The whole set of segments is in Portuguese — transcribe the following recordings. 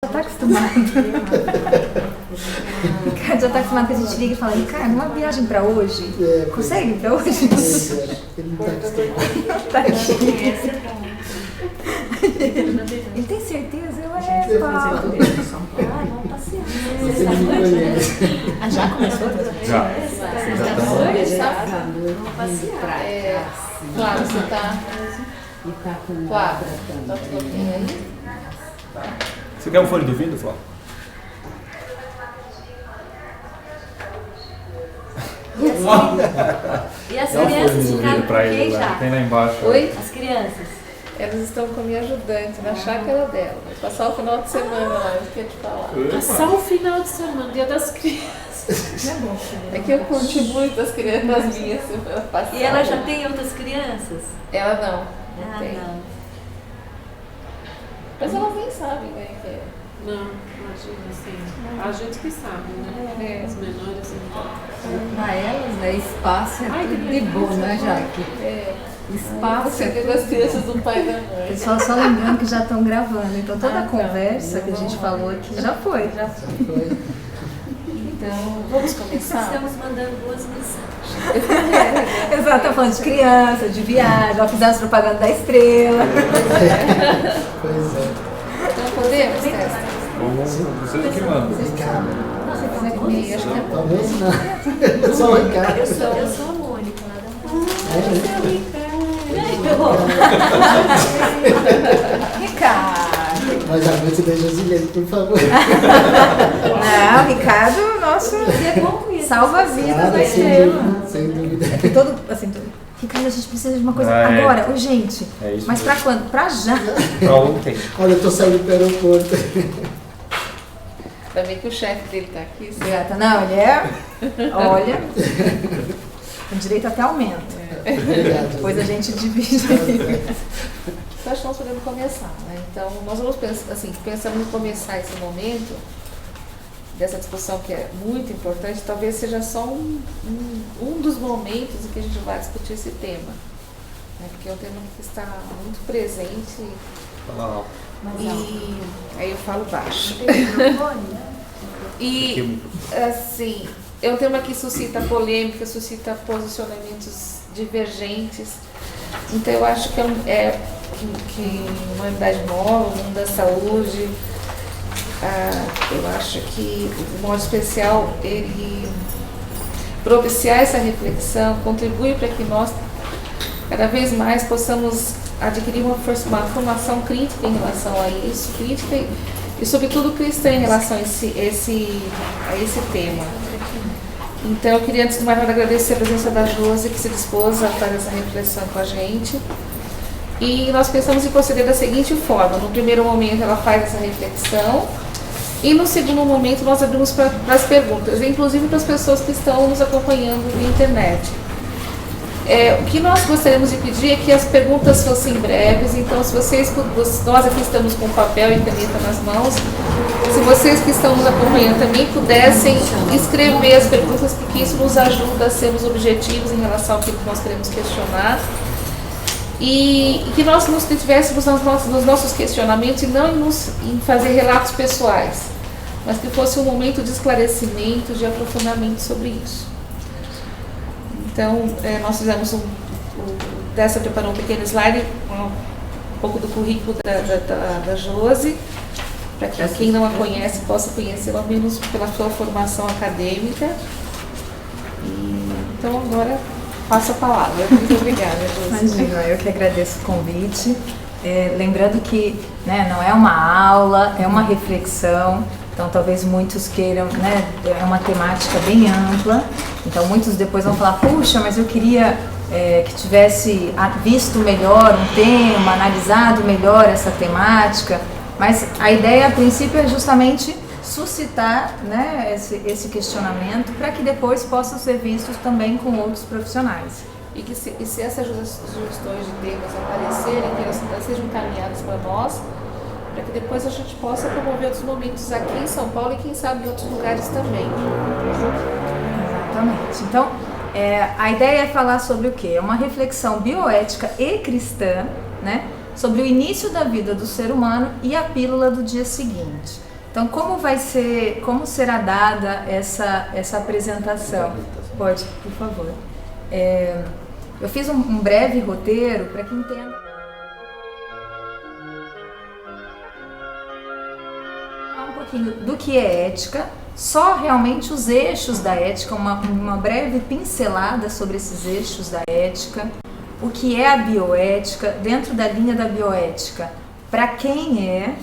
tá acostumado. Ricardo já tá acostumado que a gente liga e fala, Ricardo, uma viagem pra hoje? Consegue pra hoje? Ele não tá acostumado. Tadinho. Ele tem certeza? Eu Paulo. Vamos passear. Você não me conhece. Ah, já começou? Já. Vamos passear. Claro, você tá. Claro, tá tudo bem aí? Você quer um fone de ouvido, Flávio? E as Dá um fone crianças de ouvido ficaram pra com ele quem lá. já? Tem lá embaixo. Oi? As crianças. Elas estão com a minha ajudante na chácara dela. Vou passar o final de semana lá, eu queria te falar. Passar o final de semana, dia das crianças. É que eu curti muito as crianças das minhas semana passada. E ela já tem outras crianças? Ela não. Não tem. Não. Mas elas nem sabem, né? Que é. Não, imagina assim. A gente que sabe, né? Os menores então. Pra elas, né? Espaço é Ai, tudo que de bom, né, Jaque? É. Espaço Você é tem tudo das de crianças bom. do pai e da mãe. Pessoal, só lembrando que já estão gravando, então toda a tá. conversa que a gente falou aqui já foi. Foi. Então, vamos começar? Estamos mandando boas mensagens. Exato, tá falando de criança, de viagem, já fizemos propaganda da Estrela. Pois é. Então, podemos, Testa? Você que manda. Ricardo. Se quiser comigo, acho que é bom. Talvez não. Só o Ricardo. Eu sou a Mônica lá Ricardo. Mas a noite da Josilene, por favor. Não, Ricardo, nosso é bom isso. salva-vidas da Nada, Estrela. sem dúvida. E todo, assim, Ricardo, a gente precisa de uma coisa É. agora, urgente. É isso Mas mesmo. pra quando? Pra já. Pra ontem. Olha, eu tô saindo pro aeroporto. Vai ver que o chefe dele tá aqui. Certo? Gata, não, ele é. Olha. Com direito até aumento. Obrigado. Depois a gente divide aí. Então, acho que nós podemos começar, né? Então, nós vamos pensar, assim, pensando em começar esse momento dessa discussão que é muito importante, talvez seja só um dos momentos em que a gente vai discutir esse tema, né? Porque é um tema que está muito presente Fala alto. e aí eu falo baixo. E, assim, é um tema que suscita polêmica, suscita posicionamentos divergentes. Então, eu acho que que uma humanidade nova, o mundo da saúde, eu acho que, de modo especial, ele propiciar essa reflexão, contribui para que nós, cada vez mais, possamos adquirir uma formação crítica em relação a isso, crítica e sobretudo, cristã em relação a esse tema. Então, eu queria, antes de mais nada, agradecer a presença da Josi, que se dispôs a fazer essa reflexão com a gente. E nós pensamos em proceder da seguinte forma: no primeiro momento ela faz essa reflexão e no segundo momento nós abrimos para as perguntas, inclusive para as pessoas que estão nos acompanhando via internet. O que nós gostaríamos de pedir é que as perguntas fossem breves, então se nós aqui estamos com papel e caneta nas mãos, se vocês que estão nos acompanhando também pudessem escrever as perguntas, porque isso nos ajuda a sermos objetivos em relação ao que nós queremos questionar. E que nós nos detivéssemos nos nossos questionamentos e não em fazer relatos pessoais, mas que fosse um momento de esclarecimento, de aprofundamento sobre isso. Então, nós fizemos Tessa preparou um pequeno slide, um pouco do currículo da Josi, para que quem não a conhece possa conhecê-la, ao menos pela sua formação acadêmica. Então, agora passo a palavra. Muito obrigada, Josi. Imagina, eu que agradeço o convite. Lembrando que, né, não é uma aula, é uma reflexão. Então, talvez muitos queiram, né, é uma temática bem ampla. Então, muitos depois vão falar, puxa, mas eu queria que tivesse visto melhor um tema, analisado melhor essa temática. Mas a ideia, a princípio, é justamente suscitar, né, esse questionamento para que depois possam ser vistos também com outros profissionais. E que se essas sugestões de temas aparecerem, que elas sejam encaminhadas para nós, para que depois a gente possa promover outros momentos aqui em São Paulo e quem sabe em outros lugares também. Exatamente. Então, a ideia é falar sobre o quê? É uma reflexão bioética e cristã, né, sobre o início da vida do ser humano e a pílula do dia seguinte. Então, como será dada essa apresentação? Pode, por favor. Eu fiz um breve roteiro para que entenda. Falar um pouquinho do que é ética, só realmente os eixos da ética, uma breve pincelada sobre esses eixos da ética, o que é a bioética, dentro da linha da bioética, para quem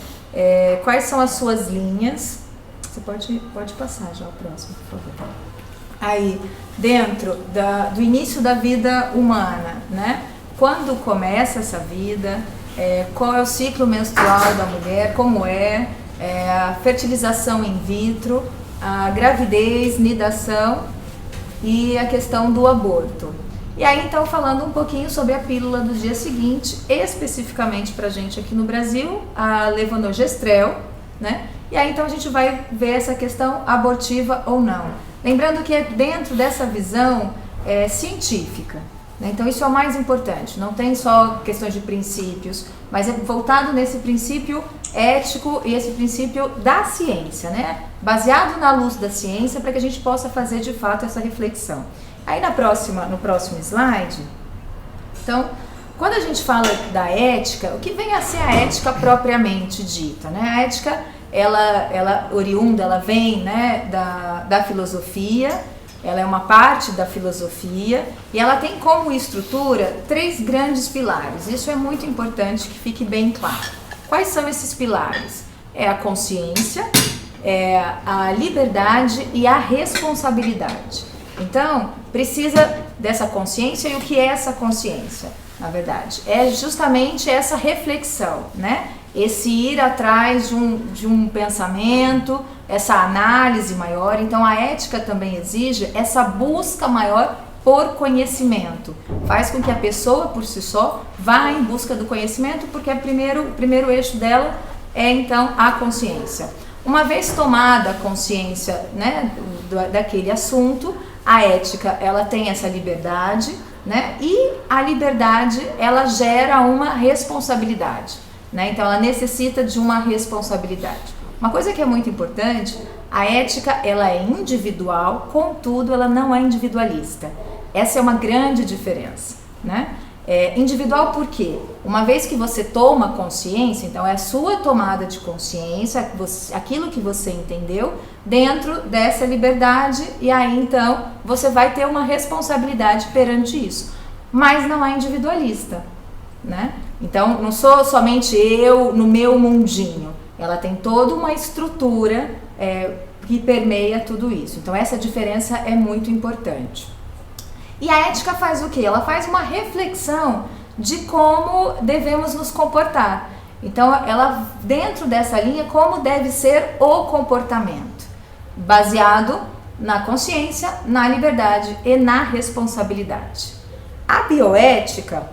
quais são as suas linhas. Você pode passar já o próximo, por favor. Aí, dentro do início da vida humana, né? Quando começa essa vida, qual é o ciclo menstrual da mulher, como a fertilização in vitro, a gravidez, nidação e a questão do aborto. E aí, então, falando um pouquinho sobre a pílula do dia seguinte, especificamente pra gente aqui no Brasil, a levonorgestrel, né? E aí, então, a gente vai ver essa questão abortiva ou não. Lembrando que é dentro dessa visão científica, né? Então, isso é o mais importante. Não tem só questões de princípios, mas é voltado nesse princípio ético e esse princípio da ciência, né? Baseado na luz da ciência, para que a gente possa fazer, de fato, essa reflexão. Aí no próximo slide, então, quando a gente fala da ética, o que vem a ser a ética propriamente dita, né? A ética, ela oriunda, ela vem, né, da filosofia, ela é uma parte da filosofia e ela tem como estrutura 3 grandes pilares. Isso é muito importante que fique bem claro. Quais são esses pilares? É a consciência, a liberdade e a responsabilidade. Então, precisa dessa consciência. E o que é essa consciência, na verdade? É justamente essa reflexão, né? Esse ir atrás de um pensamento, essa análise maior. Então, a ética também exige essa busca maior por conhecimento. Faz com que a pessoa, por si só, vá em busca do conhecimento, porque o primeiro eixo dela é, então, a consciência. Uma vez tomada a consciência, né, daquele assunto, a ética, ela tem essa liberdade, né? E a liberdade, ela gera uma responsabilidade, né? Então, ela necessita de uma responsabilidade. Uma coisa que é muito importante, a ética, ela é individual, contudo, ela não é individualista. Essa é uma grande diferença, né? Individual por quê? Uma vez que você toma consciência, então é a sua tomada de consciência, aquilo que você entendeu dentro dessa liberdade, e aí então você vai ter uma responsabilidade perante isso. Mas não é individualista, né? Então não sou somente eu no meu mundinho, ela tem toda uma estrutura que permeia tudo isso. Então essa diferença é muito importante. E a ética faz o quê? Ela faz uma reflexão de como devemos nos comportar. Então, ela, dentro dessa linha, como deve ser o comportamento, baseado na consciência, na liberdade e na responsabilidade. A bioética,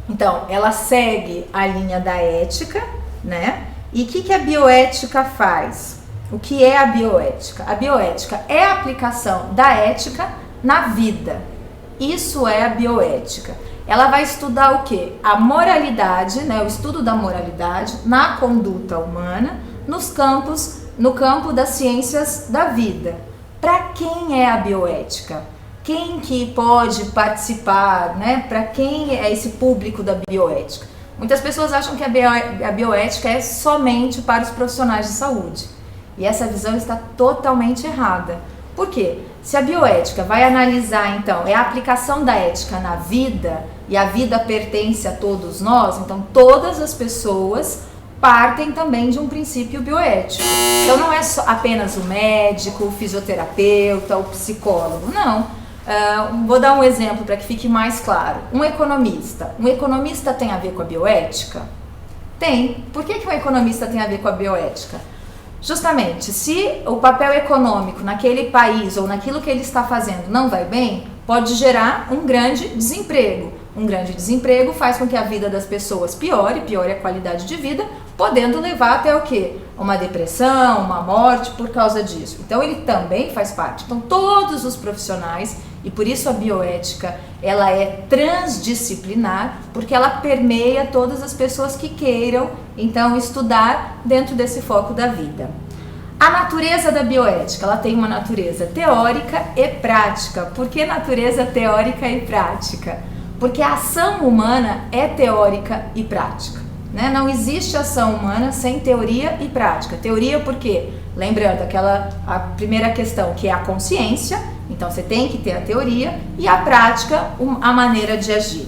então, ela segue a linha da ética, né? E o que a bioética faz? O que é a bioética? A bioética é a aplicação da ética na vida. Isso é a bioética. Ela vai estudar o quê? A moralidade, né? O estudo da moralidade na conduta humana, no campo das ciências da vida. Para quem é a bioética? Quem que pode participar, né? Para quem é esse público da bioética? Muitas pessoas acham que a bioética é somente para os profissionais de saúde. E essa visão está totalmente errada. Por quê? Se a bioética vai analisar, então, a aplicação da ética na vida, e a vida pertence a todos nós, então todas as pessoas partem também de um princípio bioético. Então não é só apenas o médico, o fisioterapeuta, o psicólogo, não. Vou dar um exemplo para que fique mais claro. Um economista tem a ver com a bioética? Tem. Por que um economista tem a ver com a bioética? Justamente, se o papel econômico naquele país ou naquilo que ele está fazendo não vai bem, pode gerar um grande desemprego. Um grande desemprego faz com que a vida das pessoas piore a qualidade de vida, podendo levar até o quê? Uma depressão, uma morte por causa disso. Então ele também faz parte. Então todos os profissionais, e por isso a bioética, ela é transdisciplinar, porque ela permeia todas as pessoas que queiram, então, estudar dentro desse foco da vida. A natureza da bioética, ela tem uma natureza teórica e prática. Por que natureza teórica e prática? Porque a ação humana é teórica e prática, né? Não existe ação humana sem teoria e prática. Teoria por quê? Lembrando a primeira questão, que é a consciência, então você tem que ter a teoria, e a prática, a maneira de agir.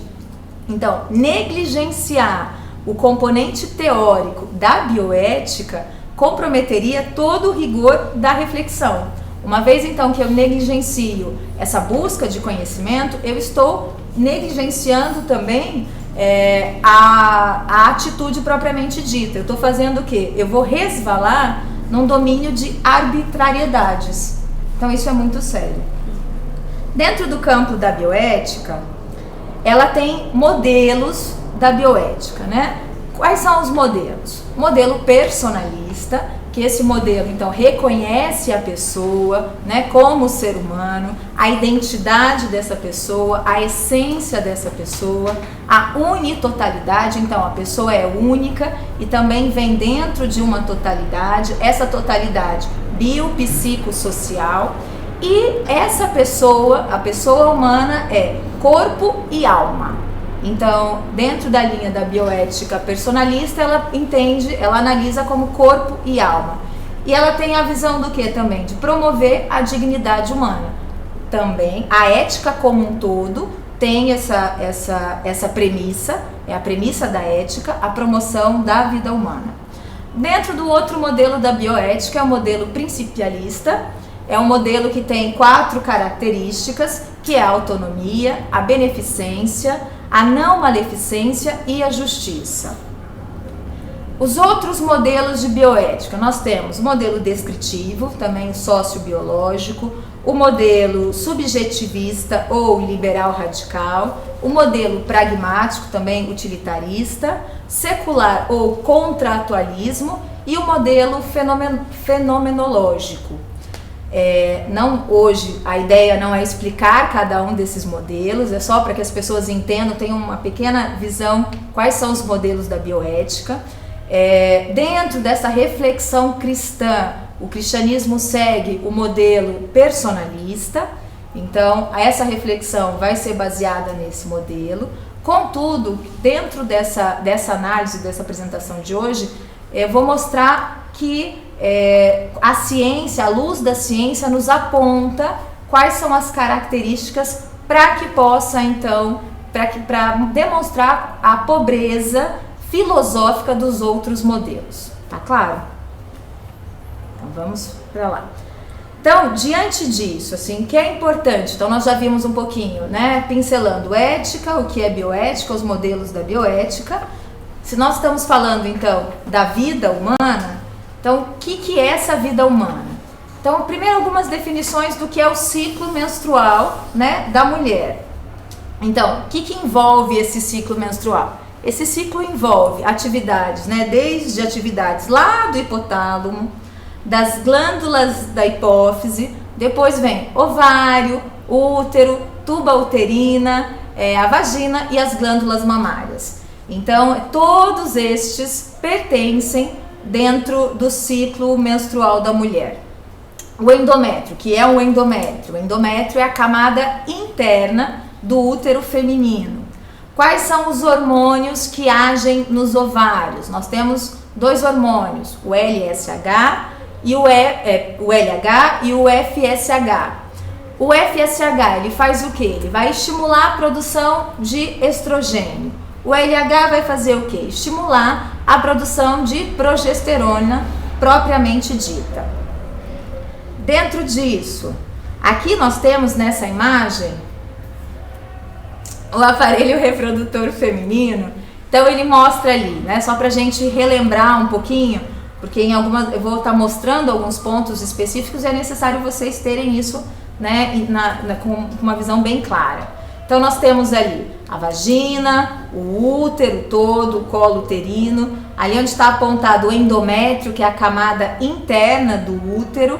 Então, negligenciar o componente teórico da bioética comprometeria todo o rigor da reflexão. Uma vez então que eu negligencio essa busca de conhecimento, eu estou negligenciando também a atitude propriamente dita. Eu estou fazendo o quê? Eu vou resvalar num domínio de arbitrariedades. Então isso é muito sério. Dentro do campo da bioética, ela tem modelos da bioética, né? Quais são os modelos? Modelo personalista, que esse modelo então reconhece a pessoa, né, como ser humano, a identidade dessa pessoa, a essência dessa pessoa, a unitotalidade, então a pessoa é única e também vem dentro de uma totalidade, essa totalidade biopsicossocial, e essa pessoa, a pessoa humana é corpo e alma. Então, dentro da linha da bioética personalista, ela entende, ela analisa como corpo e alma. E ela tem a visão do que também? De promover a dignidade humana. Também, a ética como um todo tem essa premissa, é a premissa da ética, a promoção da vida humana. Dentro do outro modelo da bioética, é o modelo principialista, é um modelo que tem 4 características, que é a autonomia, a beneficência, a não maleficência e a justiça. Os outros modelos de bioética, nós temos o modelo descritivo, também sociobiológico, o modelo subjetivista ou liberal radical, o modelo pragmático, também utilitarista, secular ou contratualismo e o modelo fenomenológico. Não, hoje a ideia não é explicar cada um desses modelos, é só para que as pessoas entendam, tenham uma pequena visão quais são os modelos da bioética. Dentro dessa reflexão cristã, o cristianismo segue o modelo personalista, então essa reflexão vai ser baseada nesse modelo. Contudo, dentro dessa análise, dessa apresentação de hoje, eu vou mostrar que a ciência, a luz da ciência nos aponta quais são as características para que possa então, para demonstrar a pobreza filosófica dos outros modelos. Tá claro? Então vamos para lá. Então, diante disso, assim, que é importante, então nós já vimos um pouquinho, né, pincelando ética, o que é bioética, os modelos da bioética. Se nós estamos falando então da vida humana, então, o que é essa vida humana? Então, primeiro algumas definições do que é o ciclo menstrual, né, da mulher. Então, o que envolve esse ciclo menstrual? Esse ciclo envolve atividades, né, desde atividades lá do hipotálamo, das glândulas da hipófise, depois vem ovário, útero, tuba uterina, a vagina e as glândulas mamárias. Então, todos estes pertencem dentro do ciclo menstrual da mulher. O endométrio, que é o endométrio? O endométrio é a camada interna do útero feminino. Quais são os hormônios que agem nos ovários? Nós temos 2 hormônios, o LSH e o LH e o FSH. O FSH, ele faz o quê? Ele vai estimular a produção de estrogênio. O LH vai fazer o quê? Estimular a produção de progesterona propriamente dita. Dentro disso, aqui nós temos nessa imagem o aparelho reprodutor feminino. Então ele mostra ali, né? Só pra gente relembrar um pouquinho, porque eu vou estar mostrando alguns pontos específicos e é necessário vocês terem isso, né, com uma visão bem clara. Então nós temos ali a vagina, o útero todo, o colo uterino, ali onde está apontado o endométrio, que é a camada interna do útero.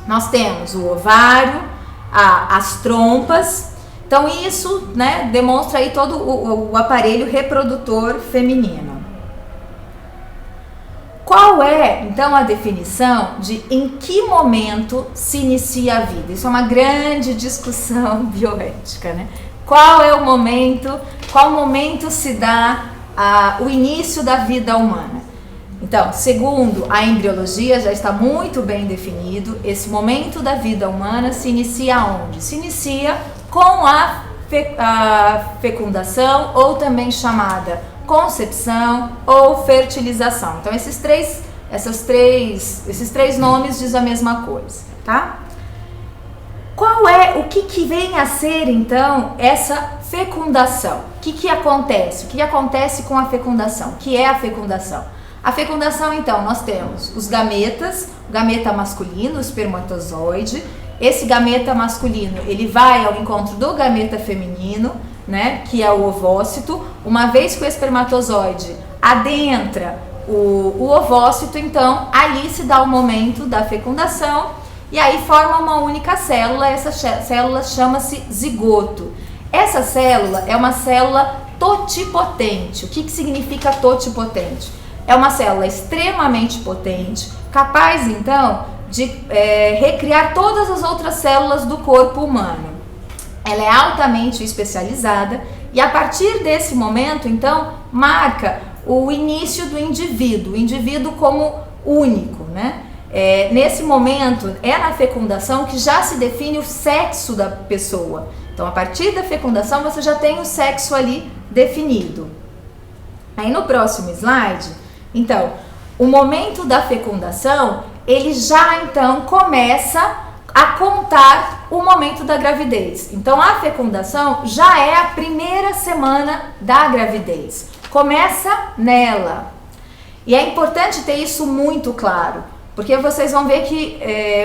Nós temos o ovário, as trompas. Então isso, né, demonstra aí todo o aparelho reprodutor feminino. Qual é, então, a definição de em que momento se inicia a vida? Isso é uma grande discussão bioética, né? Qual momento se dá o início da vida humana? Então, segundo a embriologia, já está muito bem definido, esse momento da vida humana se inicia onde? Se inicia com a fecundação, ou também chamada concepção ou fertilização. Então, esses três nomes dizem a mesma coisa, tá? O que vem a ser, então, essa fecundação? O que acontece? O que acontece com a fecundação? O que é a fecundação? A fecundação, então, nós temos os gametas, o gameta masculino, o espermatozoide. Esse gameta masculino, ele vai ao encontro do gameta feminino, né, que é o ovócito. Uma vez que o espermatozoide adentra o ovócito, então, ali se dá o momento da fecundação e aí forma uma única célula. Essa célula chama-se zigoto. Essa célula é uma célula totipotente. O que significa totipotente? É uma célula extremamente potente, capaz então de recriar todas as outras células do corpo humano. Ela é altamente especializada e a partir desse momento, então, marca o início do indivíduo, o indivíduo como único, né? Nesse momento, é na fecundação que já se define o sexo da pessoa. Então, a partir da fecundação, você já tem o sexo ali definido. Aí no próximo slide, então, o momento da fecundação, ele já então começa a contar o momento da gravidez. Então, a fecundação já é a primeira semana da gravidez. Começa nela. E é importante ter isso muito claro, porque vocês vão ver que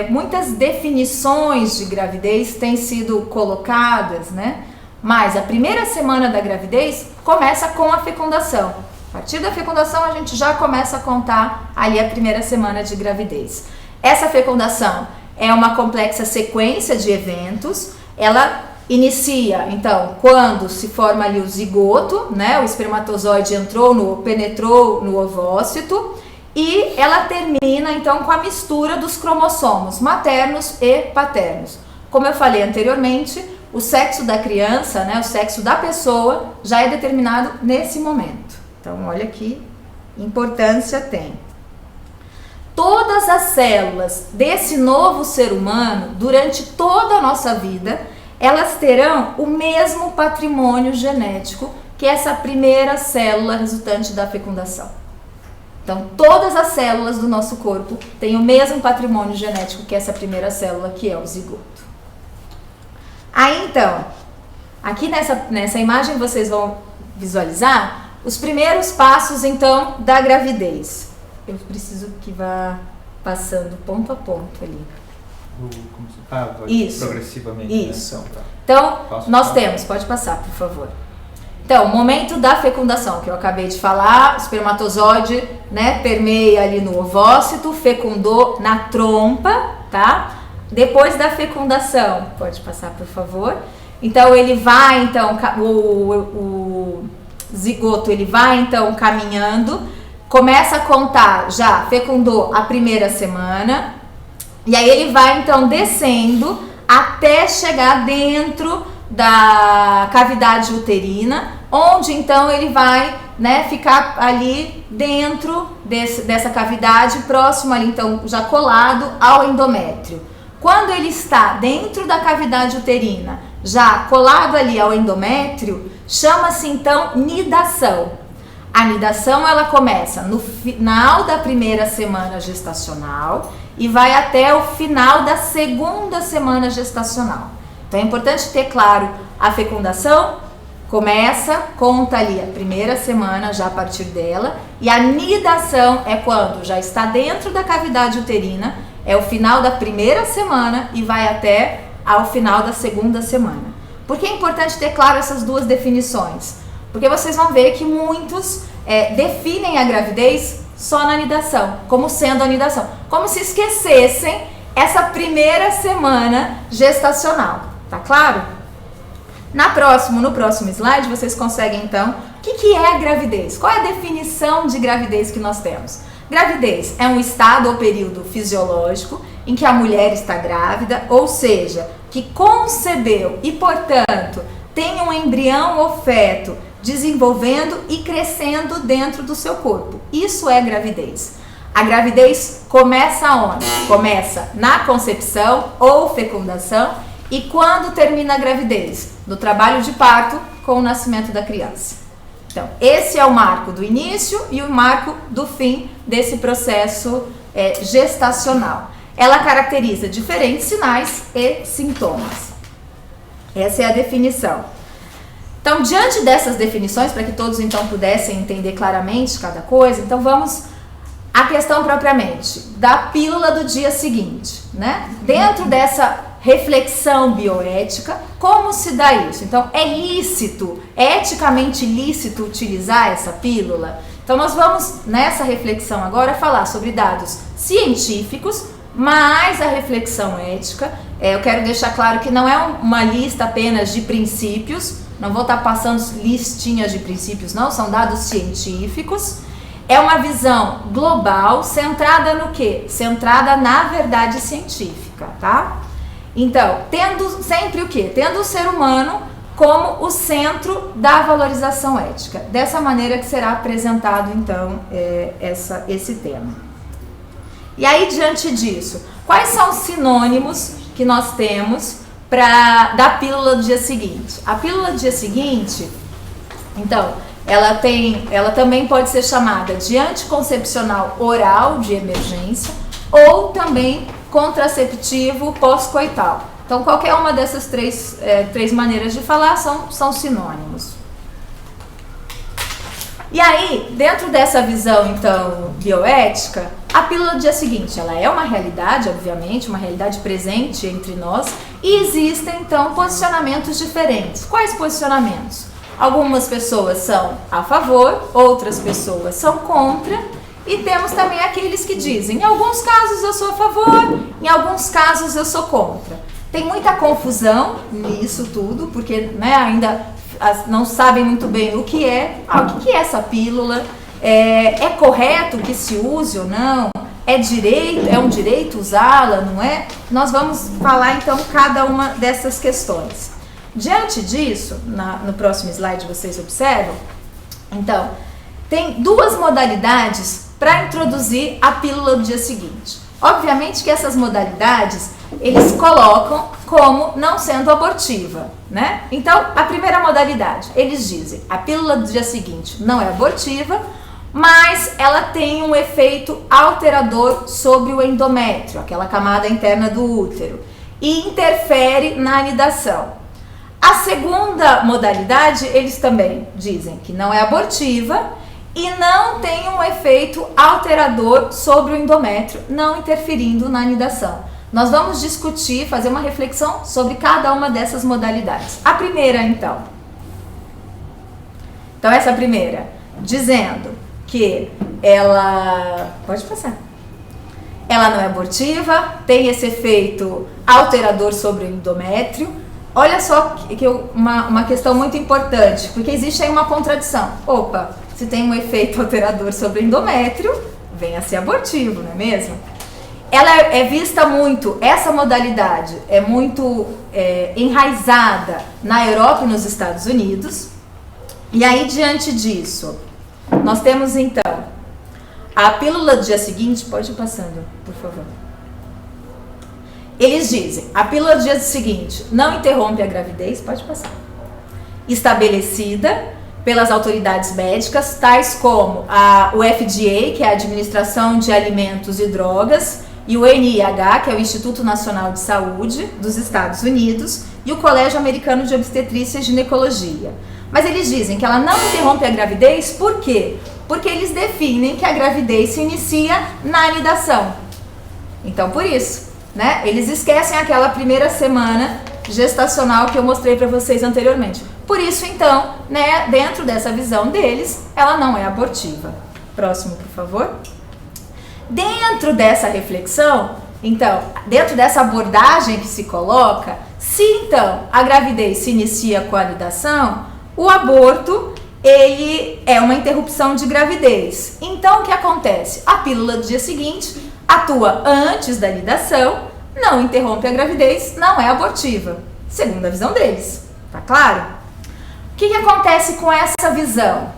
muitas definições de gravidez têm sido colocadas, né? Mas a primeira semana da gravidez começa com a fecundação. A partir da fecundação, a gente já começa a contar ali a primeira semana de gravidez. Essa fecundação é uma complexa sequência de eventos. Ela inicia, então, quando se forma ali o zigoto, né? O espermatozoide penetrou no ovócito, e ela termina, então, com a mistura dos cromossomos maternos e paternos. Como eu falei anteriormente, o sexo da criança, né? O sexo da pessoa já é determinado nesse momento. Então, olha que importância tem. Todas as células desse novo ser humano, durante toda a nossa vida, elas terão o mesmo patrimônio genético que essa primeira célula resultante da fecundação. Então, todas as células do nosso corpo têm o mesmo patrimônio genético que essa primeira célula, que é o zigoto. Aí, então, aqui nessa imagem vocês vão visualizar os primeiros passos, então, da gravidez. Eu preciso que vá passando ponto a ponto ali. Isso. Progressivamente. Isso. Né? Então, nós passar? temos, pode passar, por favor. Então, momento da fecundação, que eu acabei de falar, o espermatozoide, né, permeia ali no ovócito, fecundou na trompa, tá? Depois da fecundação, pode passar, por favor. Então, ele vai, então, o zigoto, ele vai, então, caminhando, começa a contar, já fecundou a primeira semana, e aí ele vai, então, descendo até chegar dentro da cavidade uterina, onde, então, ele vai, né, ficar ali dentro dessa cavidade, próximo ali, então, já colado ao endométrio. Quando ele está dentro da cavidade uterina, já colado ali ao endométrio, chama-se, então, nidação. A nidação, ela começa no final da primeira semana gestacional e vai até o final da segunda semana gestacional. Então, é importante ter claro, a fecundação começa, conta ali a primeira semana, já a partir dela, e a nidação é quando já está dentro da cavidade uterina, é o final da primeira semana e vai até ao final da segunda semana. Por que é importante ter claro essas duas definições? Porque vocês vão ver que muitos definem a gravidez só na nidação, como sendo a nidação, como se esquecessem essa primeira semana gestacional, tá claro? No próximo slide, vocês conseguem então, o que é a gravidez? Qual é a definição de gravidez que nós temos? Gravidez é um estado ou período fisiológico em que a mulher está grávida, ou seja, que concebeu e, portanto, tem um embrião ou feto desenvolvendo e crescendo dentro do seu corpo. Isso é gravidez. A gravidez começa onde? Começa na concepção ou fecundação. E quando termina a gravidez? No trabalho de parto com o nascimento da criança. Então, esse é o marco do início e o marco do fim desse processo gestacional. Ela caracteriza diferentes sinais e sintomas. Essa é a definição. Então, diante dessas definições, para que todos então pudessem entender claramente cada coisa, então vamos à questão propriamente da pílula do dia seguinte, né? Dentro dessa reflexão bioética, como se dá isso? Então, é lícito, é eticamente lícito utilizar essa pílula? Então, nós vamos nessa reflexão agora falar sobre dados científicos, mais a reflexão ética. Eu quero deixar claro que não é uma lista apenas de princípios, não vou estar passando listinhas de princípios, não, são dados científicos. É uma visão global, centrada no quê? Centrada na verdade científica, tá? Então, tendo sempre o quê? Tendo o ser humano como o centro da valorização ética. Dessa maneira que será apresentado, então, esse tema. E aí, diante disso, quais são os sinônimos que nós temos da pílula do dia seguinte? A pílula do dia seguinte, então, ela também pode ser chamada de anticoncepcional oral de emergência ou também contraceptivo pós-coital. Então, qualquer uma dessas três maneiras de falar são sinônimos. E aí, dentro dessa visão, então, bioética, a pílula do dia seguinte, ela é uma realidade, obviamente, uma realidade presente entre nós, e existem, então, posicionamentos diferentes. Quais posicionamentos? Algumas pessoas são a favor, outras pessoas são contra, e temos também aqueles que dizem, em alguns casos eu sou a favor, em alguns casos eu sou contra. Tem muita confusão nisso tudo, porque ainda não sabem muito bem o que é essa pílula, é correto que se use ou não, é um direito usá-la, não é? Nós vamos falar então cada uma dessas questões. Diante disso, no próximo slide vocês observam, então, tem duas modalidades para introduzir a pílula do dia seguinte. Obviamente que essas modalidades, eles colocam como não sendo abortiva, né? Então, a primeira modalidade, eles dizem, a pílula do dia seguinte não é abortiva, mas ela tem um efeito alterador sobre o endométrio, aquela camada interna do útero, e interfere na anidação. A segunda modalidade, eles também dizem que não é abortiva e não tem um efeito alterador sobre o endométrio, não interferindo na anidação. Nós vamos discutir, fazer uma reflexão sobre cada uma dessas modalidades. A primeira, então. Então, essa primeira, dizendo que ela... Pode passar. Ela não é abortiva, tem esse efeito alterador sobre o endométrio. Olha só uma questão muito importante, porque existe aí uma contradição. Opa, se tem um efeito alterador sobre o endométrio, vem a ser abortivo, não é mesmo? Ela é vista muito, essa modalidade é muito enraizada na Europa e nos Estados Unidos. E aí, diante disso, nós temos então a pílula do dia seguinte, pode ir passando, por favor. Eles dizem, a pílula do dia seguinte não interrompe a gravidez, pode passar, estabelecida pelas autoridades médicas, tais como o FDA, que é a Administração de Alimentos e Drogas, e o NIH, que é o Instituto Nacional de Saúde dos Estados Unidos, e o Colégio Americano de Obstetrícia e Ginecologia. Mas eles dizem que ela não interrompe a gravidez, por quê? Porque eles definem que a gravidez se inicia na anidação. Então, por isso, né? Eles esquecem aquela primeira semana gestacional que eu mostrei para vocês anteriormente. Por isso, então, né, dentro dessa visão deles, ela não é abortiva. Próximo, por favor. Dentro dessa reflexão, então, dentro dessa abordagem que se coloca, se então a gravidez se inicia com a anidação, o aborto, ele é uma interrupção de gravidez. Então, o que acontece? A pílula do dia seguinte atua antes da anidação, não interrompe a gravidez, não é abortiva, segundo a visão deles. Tá claro? O que acontece com essa visão?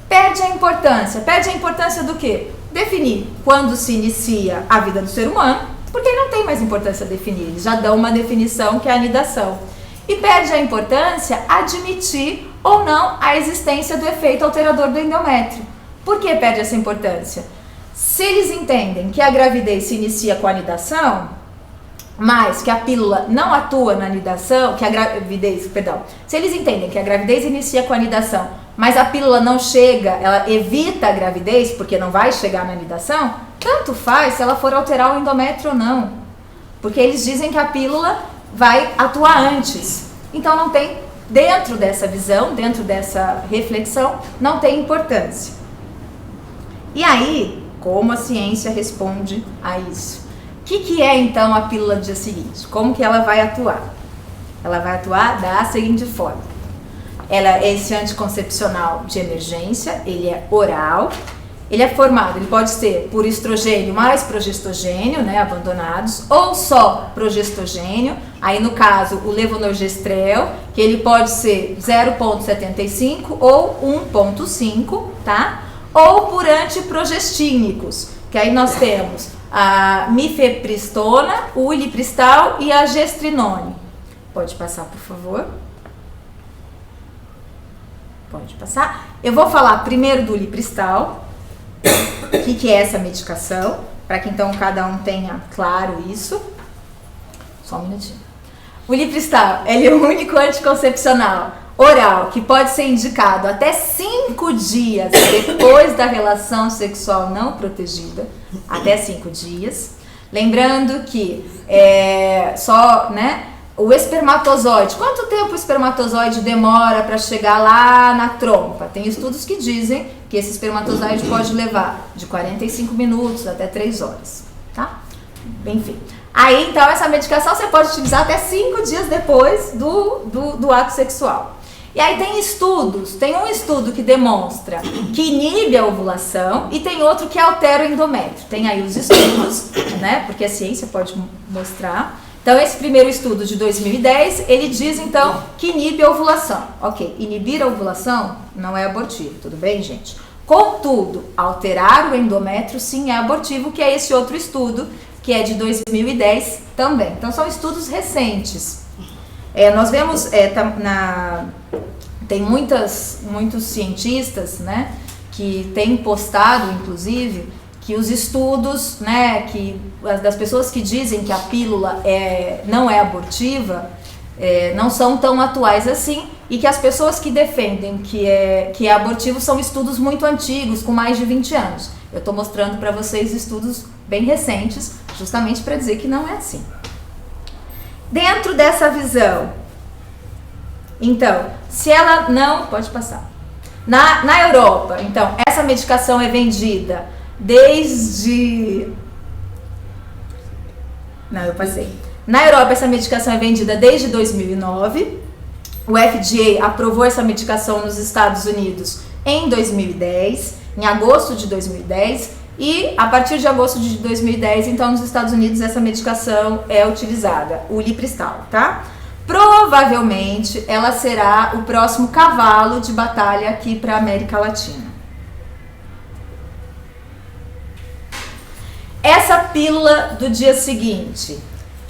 Perde a importância. Perde a importância do quê? Definir quando se inicia a vida do ser humano, porque não tem mais importância definir, eles já dão uma definição que é a anidação. E perde a importância admitir ou não a existência do efeito alterador do endométrio. Por que perde essa importância? Se eles entendem que a gravidez se inicia com a anidação, mas que a pílula não atua na anidação, se eles entendem que a gravidez inicia com a anidação, mas a pílula não chega, ela evita a gravidez porque não vai chegar na anidação, tanto faz se ela for alterar o endométrio ou não. Porque eles dizem que a pílula vai atuar antes. Então não tem, dentro dessa visão, dentro dessa reflexão, não tem importância. E aí, como a ciência responde a isso? O que é então a pílula do dia seguinte? Como que ela vai atuar? Ela vai atuar da seguinte forma. Ela é esse anticoncepcional de emergência, ele é oral, ele é formado, ele pode ser por estrogênio mais progestogênio, né, abandonados, ou só progestogênio, aí no caso o levonorgestrel, que ele pode ser 0,75 ou 1,5, tá? Ou por antiprogestínicos, que aí nós temos a mifepristona, o ulipristal e a gestrinone. Pode passar, por favor. Pode passar. Eu vou falar primeiro do ulipristal, o que é essa medicação, para que então cada um tenha claro isso. Só um minutinho. O ulipristal, ele é o único anticoncepcional oral que pode ser indicado até 5 dias depois da relação sexual não protegida, até 5 dias. Lembrando que o espermatozoide, quanto tempo o espermatozoide demora para chegar lá na trompa? Tem estudos que dizem que esse espermatozoide pode levar de 45 minutos até 3 horas, tá? Enfim. Aí, então, essa medicação você pode utilizar até 5 dias depois do ato sexual. E aí tem estudos, tem um estudo que demonstra que inibe a ovulação e tem outro que altera o endométrio. Tem aí os estudos, né? Porque a ciência pode mostrar. Então, esse primeiro estudo de 2010, ele diz, então, que inibe a ovulação. Ok, inibir a ovulação não é abortivo, tudo bem, gente? Contudo, alterar o endométrio, sim, é abortivo, que é esse outro estudo, que é de 2010 também. Então, são estudos recentes. Nós vemos, tem muitos cientistas, né, que têm postado, inclusive, que os estudos, né, das pessoas que dizem que a pílula não é abortiva, não são tão atuais assim, e que as pessoas que defendem que é abortivo são estudos muito antigos, com mais de 20 anos. Eu estou mostrando para vocês estudos bem recentes, justamente para dizer que não é assim. Dentro dessa visão, então, se ela não... Pode passar. Na Europa, então, essa medicação é vendida desde... Não, eu passei. Na Europa, essa medicação é vendida desde 2009. O FDA aprovou essa medicação nos Estados Unidos em 2010, em agosto de 2010. E a partir de agosto de 2010, então, nos Estados Unidos, essa medicação é utilizada, o ulipristal, tá? Provavelmente, ela será o próximo cavalo de batalha aqui para a América Latina. Essa pílula do dia seguinte,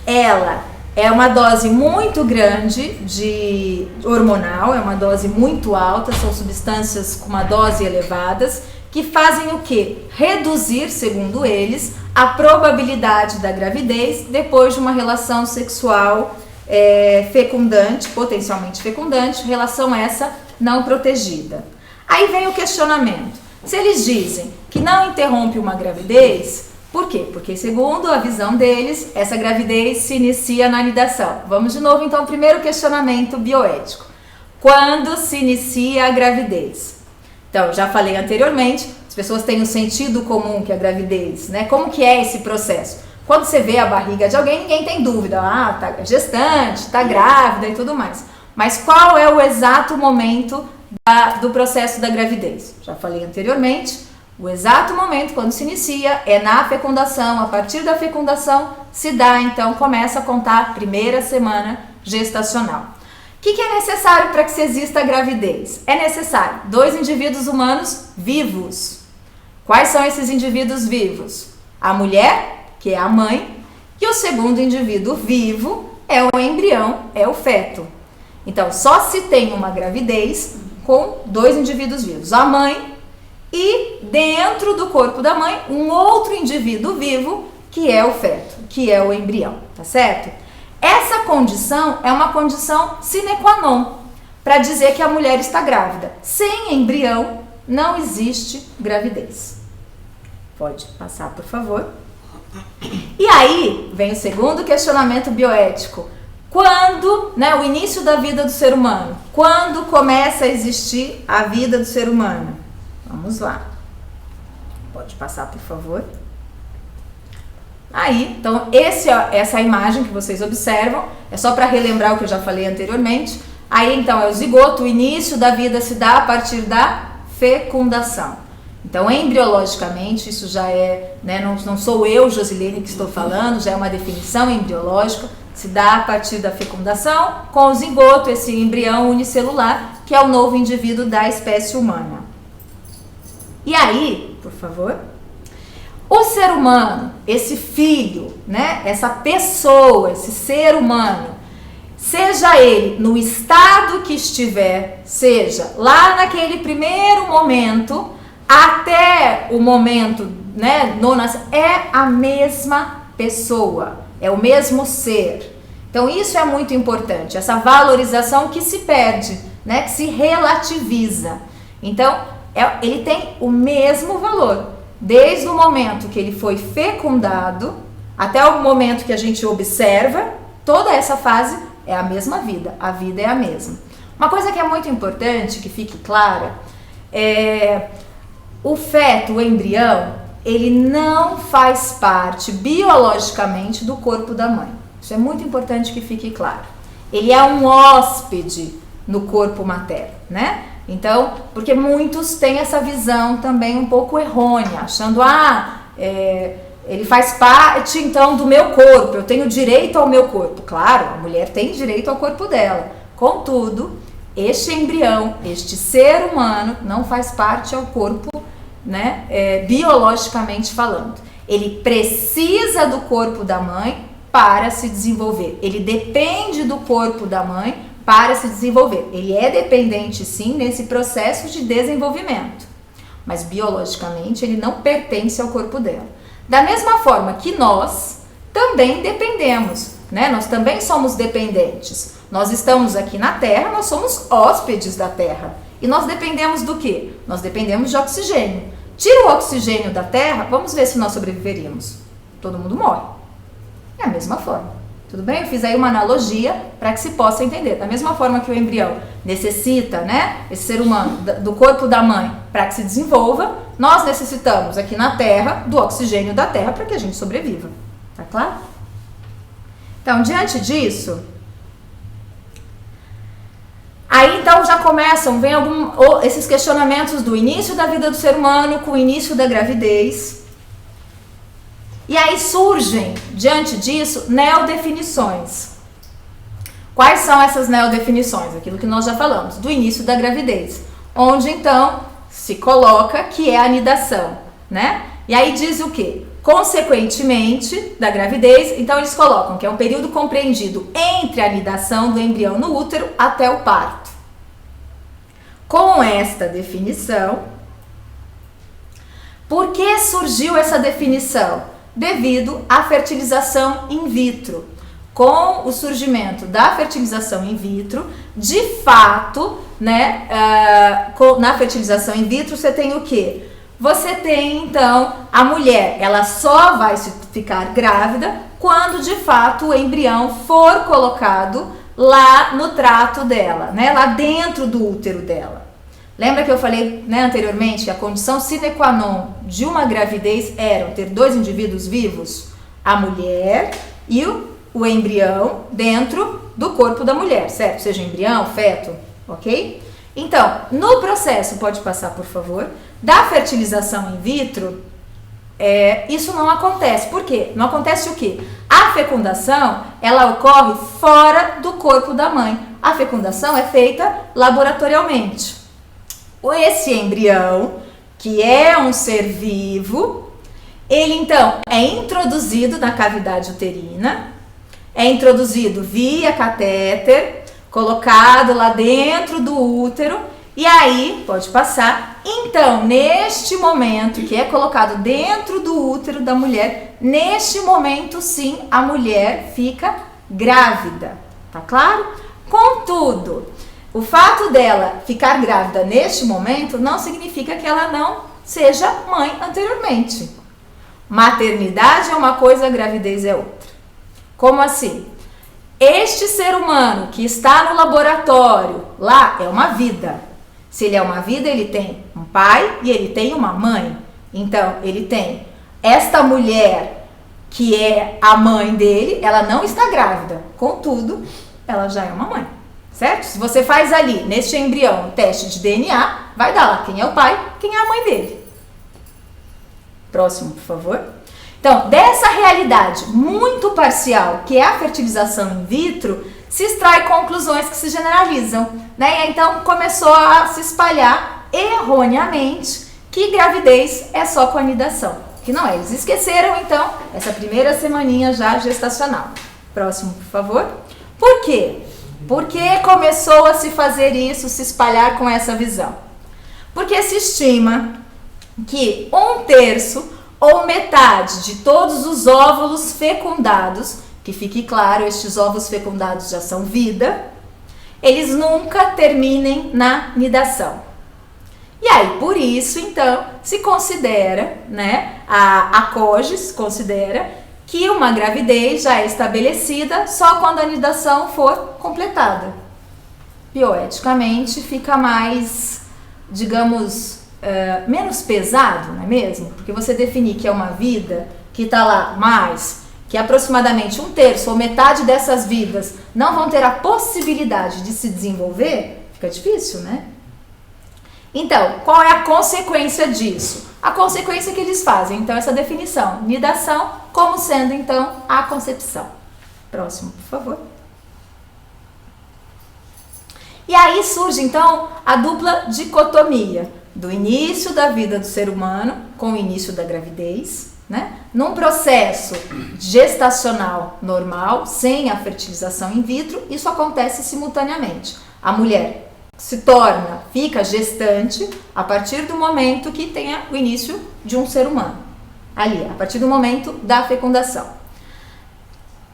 ela é uma dose muito grande de hormonal, é uma dose muito alta, são substâncias com uma dose elevadas, que fazem o quê? Reduzir, segundo eles, a probabilidade da gravidez depois de uma relação sexual fecundante, potencialmente fecundante, relação essa não protegida. Aí vem o questionamento. Se eles dizem que não interrompe uma gravidez, por quê? Porque, segundo a visão deles, essa gravidez se inicia na anidação. Vamos de novo, então, ao primeiro questionamento bioético. Quando se inicia a gravidez? Então, já falei anteriormente, as pessoas têm um sentido comum que é a gravidez, né? Como que é esse processo? Quando você vê a barriga de alguém, ninguém tem dúvida. Tá gestante, tá grávida e tudo mais. Mas qual é o exato momento do processo da gravidez. Já falei anteriormente, o exato momento quando se inicia é na fecundação. A partir da fecundação se dá, então, começa a contar a primeira semana gestacional. O que é necessário para que se exista a gravidez? É necessário 2 indivíduos humanos vivos. Quais são esses indivíduos vivos? A mulher, que é a mãe, e o segundo indivíduo vivo é o embrião, é o feto. Então, só se tem uma gravidez com 2 indivíduos vivos, a mãe e dentro do corpo da mãe um outro indivíduo vivo que é o feto, que é o embrião, tá certo? Essa condição é uma condição sine qua non para dizer que a mulher está grávida. Sem embrião não existe gravidez. Pode passar, por favor. E aí vem o segundo questionamento bioético. Quando, o início da vida do ser humano? Quando começa a existir a vida do ser humano? Vamos lá. Pode passar, por favor. Aí, então, essa imagem que vocês observam é só para relembrar o que eu já falei anteriormente. Aí, então, é o zigoto, o início da vida se dá a partir da fecundação. Então, embriologicamente, isso já é, não sou eu, Josilene, que estou falando, já é uma definição embriológica, se dá a partir da fecundação com o zigoto, esse embrião unicelular, que é o novo indivíduo da espécie humana. E aí, por favor, o ser humano, esse filho, essa pessoa, esse ser humano, seja ele no estado que estiver, seja lá naquele primeiro momento, até o momento, é a mesma pessoa, é o mesmo ser. Então isso é muito importante, essa valorização que se perde, que se relativiza. Então ele tem o mesmo valor, desde o momento que ele foi fecundado até o momento que a gente observa, toda essa fase é a mesma vida, a vida é a mesma. Uma coisa que é muito importante, que fique clara, o feto, o embrião, ele não faz parte biologicamente do corpo da mãe. Isso é muito importante que fique claro. Ele é um hóspede no corpo materno, Então, porque muitos têm essa visão também um pouco errônea, achando, ele faz parte então do meu corpo, eu tenho direito ao meu corpo. Claro, a mulher tem direito ao corpo dela. Contudo, este embrião, este ser humano, não faz parte ao corpo, biologicamente falando. Ele precisa do corpo da mãe para se desenvolver. Ele depende do corpo da mãe para se desenvolver. Ele é dependente, sim, nesse processo de desenvolvimento. Mas biologicamente ele não pertence ao corpo dela. Da mesma forma que nós também dependemos, Nós também somos dependentes. Nós estamos aqui na Terra, nós somos hóspedes da Terra. E nós dependemos do quê? Nós dependemos de oxigênio. Tira o oxigênio da Terra, vamos ver se nós sobreviveríamos. Todo mundo morre. É a mesma forma. Tudo bem? Eu fiz aí uma analogia para que se possa entender. Da mesma forma que o embrião necessita, esse ser humano, do corpo da mãe para que se desenvolva, nós necessitamos aqui na Terra do oxigênio da Terra para que a gente sobreviva. Tá claro? Então, diante disso, aí então já vem esses questionamentos do início da vida do ser humano com o início da gravidez. E aí surgem, diante disso, neodefinições. Quais são essas neodefinições? Aquilo que nós já falamos, do início da gravidez. Onde então se coloca que é a anidação, E aí diz o quê? Consequentemente da gravidez, então eles colocam que é um período compreendido entre a anidação do embrião no útero até o parto. Com esta definição, por que surgiu essa definição? Devido à fertilização in vitro. Com o surgimento da fertilização in vitro, de fato, na fertilização in vitro você tem o quê? Você tem então a mulher, ela só vai ficar grávida quando de fato o embrião for colocado lá no trato dela, lá dentro do útero dela. Lembra que eu falei anteriormente que a condição sine qua non de uma gravidez era ter 2 indivíduos vivos? A mulher e o embrião dentro do corpo da mulher, certo? Seja embrião, feto, ok? Então, no processo, pode passar, por favor, da fertilização in vitro, isso não acontece. Por quê? Não acontece o quê? A fecundação, ela ocorre fora do corpo da mãe. A fecundação é feita laboratorialmente. Esse embrião, que é um ser vivo, ele então é introduzido na cavidade uterina, é introduzido via catéter, colocado lá dentro do útero, e aí, pode passar, então, neste momento que é colocado dentro do útero da mulher, neste momento, sim, a mulher fica grávida, tá claro? Contudo, o fato dela ficar grávida neste momento não significa que ela não seja mãe anteriormente. Maternidade é uma coisa, gravidez é outra. Como assim? Este ser humano que está no laboratório, lá, é uma vida. Se ele é uma vida, ele tem um pai e ele tem uma mãe. Então, ele tem esta mulher que é a mãe dele, ela não está grávida. Contudo, ela já é uma mãe, certo? Se você faz ali, neste embrião, um teste de DNA, vai dar lá quem é o pai, quem é a mãe dele. Próximo, por favor. Então, dessa realidade muito parcial, que é a fertilização in vitro, se extrai conclusões que se generalizam, né? Então, começou a se espalhar erroneamente que gravidez é só com anidação, que não é. Eles esqueceram, então, essa primeira semaninha já gestacional. Próximo, por favor. Por quê? Porque começou a se fazer isso, se espalhar com essa visão? Porque se estima que 1/3 ou metade de todos os óvulos fecundados, que fique claro, estes ovos fecundados já são vida, eles nunca terminem na nidação. E aí, por isso, então, se considera, né, a COGES considera que uma gravidez já é estabelecida só quando a nidação for completada. Bioeticamente fica mais, digamos, menos pesado, não é mesmo? Porque você definir que é uma vida que está lá, mas que aproximadamente 1/3 ou metade dessas vidas não vão ter a possibilidade de se desenvolver, fica difícil, né? Então, qual é a consequência disso? A consequência que eles fazem, então, essa definição, nidação, como sendo, então, a concepção. Próximo, por favor. E aí surge, então, a dupla dicotomia do início da vida do ser humano com o início da gravidez, né? Num processo gestacional normal, sem a fertilização in vitro, isso acontece simultaneamente. A mulher fica gestante a partir do momento que tenha o início de um ser humano. Ali, a partir do momento da fecundação.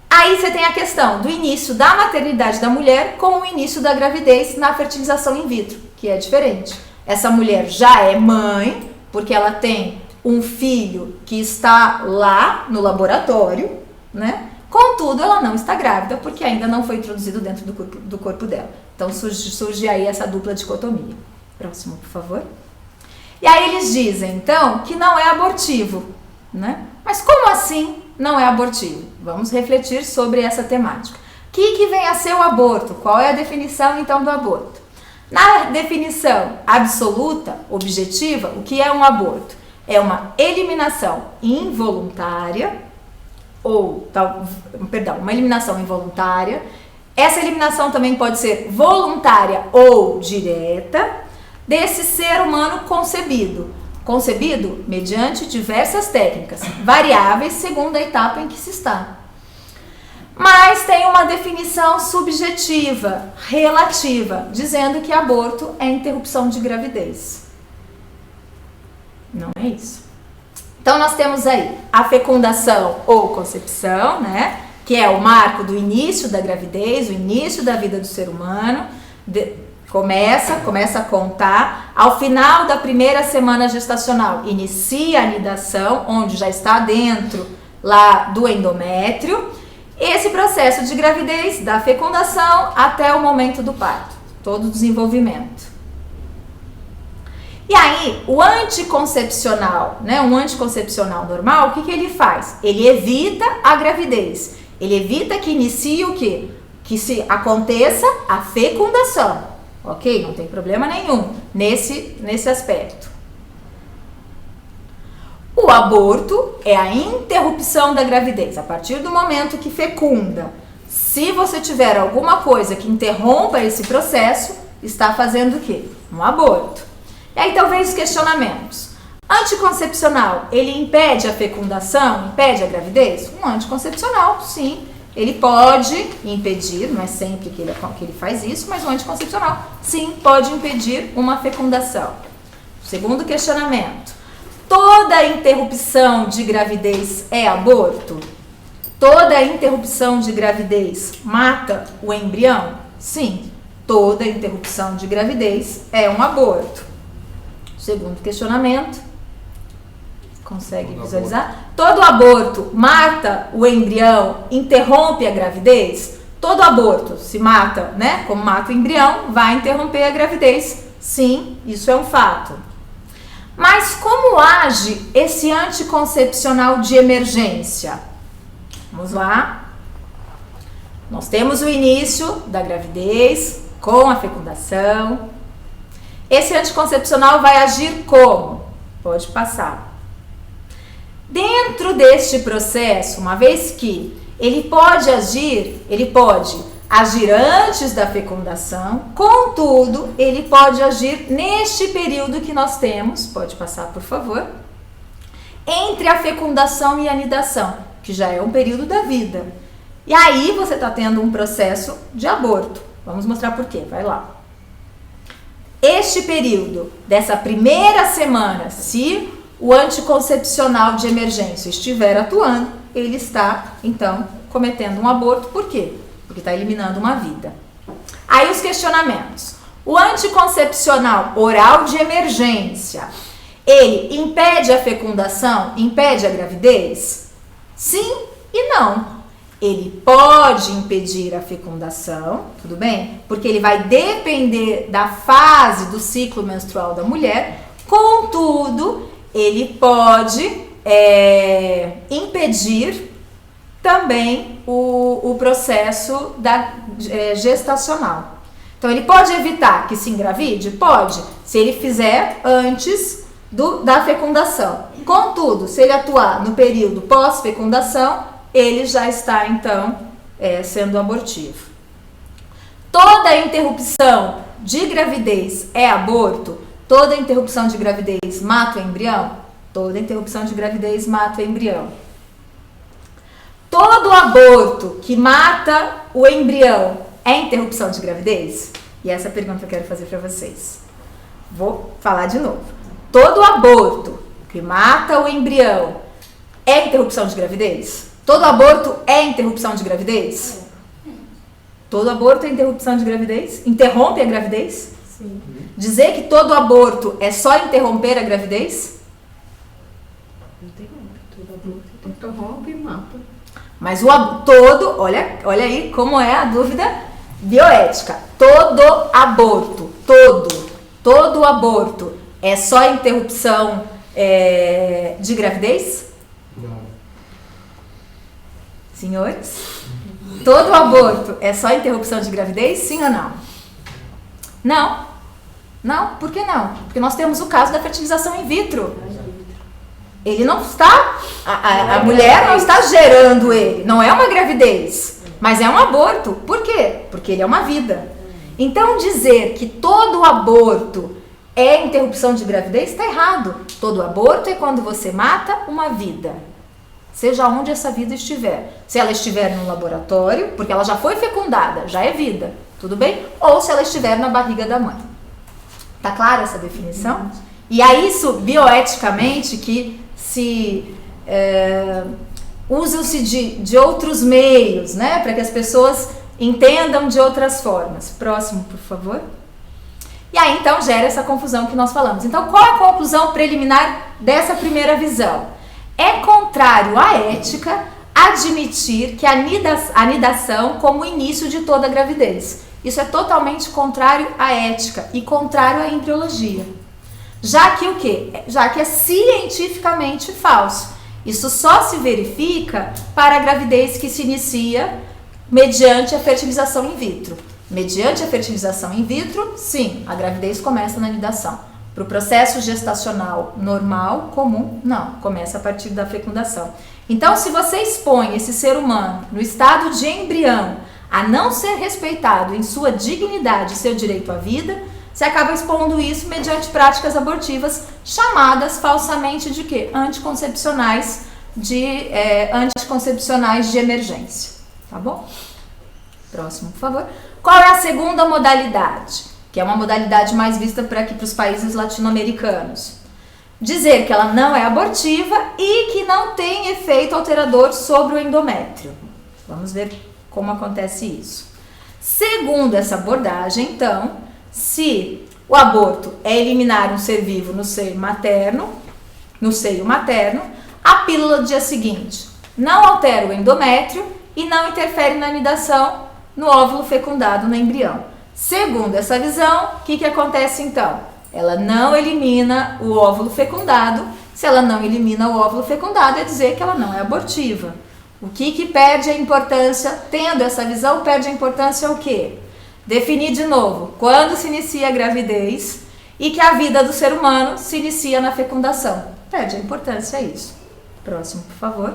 Aí você tem a questão do início da maternidade da mulher com o início da gravidez na fertilização in vitro, que é diferente. Essa mulher já é mãe, porque ela tem um filho que está lá no laboratório, né? Contudo, ela não está grávida, porque ainda não foi introduzido dentro do corpo dela. Então, surge aí essa dupla dicotomia. Próximo, por favor. E aí eles dizem, então, que não é abortivo, né? Mas como assim não é abortivo? Vamos refletir sobre essa temática. O que vem a ser o aborto? Qual é a definição, então, do aborto? Na definição absoluta, objetiva, o que é um aborto? É uma eliminação involuntária, uma eliminação involuntária. Essa eliminação também pode ser voluntária ou direta desse ser humano concebido mediante diversas técnicas, variáveis segundo a etapa em que se está. Mas tem uma definição subjetiva, relativa, dizendo que aborto é interrupção de gravidez. Não é isso. Então nós temos aí a fecundação ou concepção, né? Que é o marco do início da gravidez, o início da vida do ser humano. Começa a contar. Ao final da primeira semana gestacional, inicia a nidação, onde já está dentro lá do endométrio. Esse processo de gravidez, da fecundação até o momento do parto, todo o desenvolvimento. E aí, o anticoncepcional, né, um anticoncepcional normal, o que ele faz? Ele evita a gravidez, ele evita que inicie o quê? Que se aconteça a fecundação. Ok? Não tem problema nenhum nesse aspecto. O aborto é a interrupção da gravidez. A partir do momento que fecunda, se você tiver alguma coisa que interrompa esse processo, está fazendo o quê? Um aborto. E aí talvez os questionamentos. Anticoncepcional, ele impede a fecundação? Impede a gravidez? Um anticoncepcional, sim. Ele pode impedir, não é sempre que ele faz isso, mas um anticoncepcional, sim, pode impedir uma fecundação. Segundo questionamento. Toda interrupção de gravidez é aborto? Toda interrupção de gravidez mata o embrião? Sim, toda interrupção de gravidez é um aborto. Segundo questionamento, consegue visualizar? Todo aborto mata o embrião, interrompe a gravidez? Todo aborto se mata, né? Como mata o embrião, vai interromper a gravidez? Sim, isso é um fato. Mas como age esse anticoncepcional de emergência? Vamos lá. Nós temos o início da gravidez com a fecundação. Esse anticoncepcional vai agir como? Pode passar. Dentro deste processo, uma vez que ele pode agir antes da fecundação, contudo, ele pode agir neste período que nós temos, pode passar por favor, entre a fecundação e a anidação, que já é um período da vida. E aí você está tendo um processo de aborto. Vamos mostrar por quê, vai lá. Este período, dessa primeira semana, se o anticoncepcional de emergência estiver atuando, ele está, então, cometendo um aborto. Por quê? Porque está eliminando uma vida. Aí os questionamentos. O anticoncepcional oral de emergência, ele impede a fecundação? Impede a gravidez? Sim e não. Ele pode impedir a fecundação, tudo bem? Porque ele vai depender da fase do ciclo menstrual da mulher. Contudo, ele pode impedir também o processo gestacional. Então, ele pode evitar que se engravide? Pode, se ele fizer antes da fecundação. Contudo, se ele atuar no período pós-fecundação, ele já está, então, sendo abortivo. Toda interrupção de gravidez é aborto? Toda interrupção de gravidez mata o embrião? Toda interrupção de gravidez mata o embrião. Todo aborto que mata o embrião é interrupção de gravidez? E essa é a pergunta que eu quero fazer para vocês. Vou falar de novo. Todo aborto que mata o embrião é interrupção de gravidez? Todo aborto é interrupção de gravidez? Todo aborto é interrupção de gravidez? Interrompe a gravidez? Sim. Dizer que todo aborto é só interromper a gravidez? Interrompe. Todo aborto interrompe e mata. Mas olha aí como é a dúvida bioética. Todo aborto é só interrupção de gravidez? Não. Senhores? Todo aborto é só interrupção de gravidez? Sim ou não? Não. Não? Por que não? Porque nós temos o caso da fertilização in vitro. Ele não está, a mulher não está gerando ele, não é uma gravidez, mas é um aborto. Por quê? Porque ele é uma vida. Então dizer que todo aborto é interrupção de gravidez está errado. Todo aborto é quando você mata uma vida, seja onde essa vida estiver. Se ela estiver no laboratório, porque ela já foi fecundada, já é vida, tudo bem? Ou se ela estiver na barriga da mãe. Tá clara essa definição? E é isso, bioeticamente, que usam-se de outros meios, né? Para que as pessoas entendam de outras formas. Próximo, por favor. E aí, então, gera essa confusão que nós falamos. Então, qual é a conclusão preliminar dessa primeira visão? É contrário à ética admitir que a anidação como início de toda a gravidez. Isso é totalmente contrário à ética e contrário à embriologia. Já que o quê? Já que é cientificamente falso. Isso só se verifica para a gravidez que se inicia mediante a fertilização in vitro. Mediante a fertilização in vitro, sim, a gravidez começa na anidação. Para o processo gestacional normal, comum, não, começa a partir da fecundação. Então, se você expõe esse ser humano no estado de embrião a não ser respeitado em sua dignidade e seu direito à vida, você acaba expondo isso mediante práticas abortivas chamadas falsamente de quê? Anticoncepcionais de emergência. Tá bom? Próximo, por favor. Qual é a segunda modalidade? Que é uma modalidade mais vista para aqui para os países latino-americanos. Dizer que ela não é abortiva e que não tem efeito alterador sobre o endométrio. Vamos ver como acontece isso. Segundo essa abordagem, então, se o aborto é eliminar um ser vivo no seio materno, a pílula do dia seguinte não altera o endométrio e não interfere na anidação no óvulo fecundado no embrião. Segundo essa visão, o que acontece então? Ela não elimina o óvulo fecundado. Se ela não elimina o óvulo fecundado, é dizer que ela não é abortiva. O que perde a importância, tendo essa visão, perde a importância o quê? Definir de novo quando se inicia a gravidez e que a vida do ser humano se inicia na fecundação. Perde a importância isso. Próximo, por favor.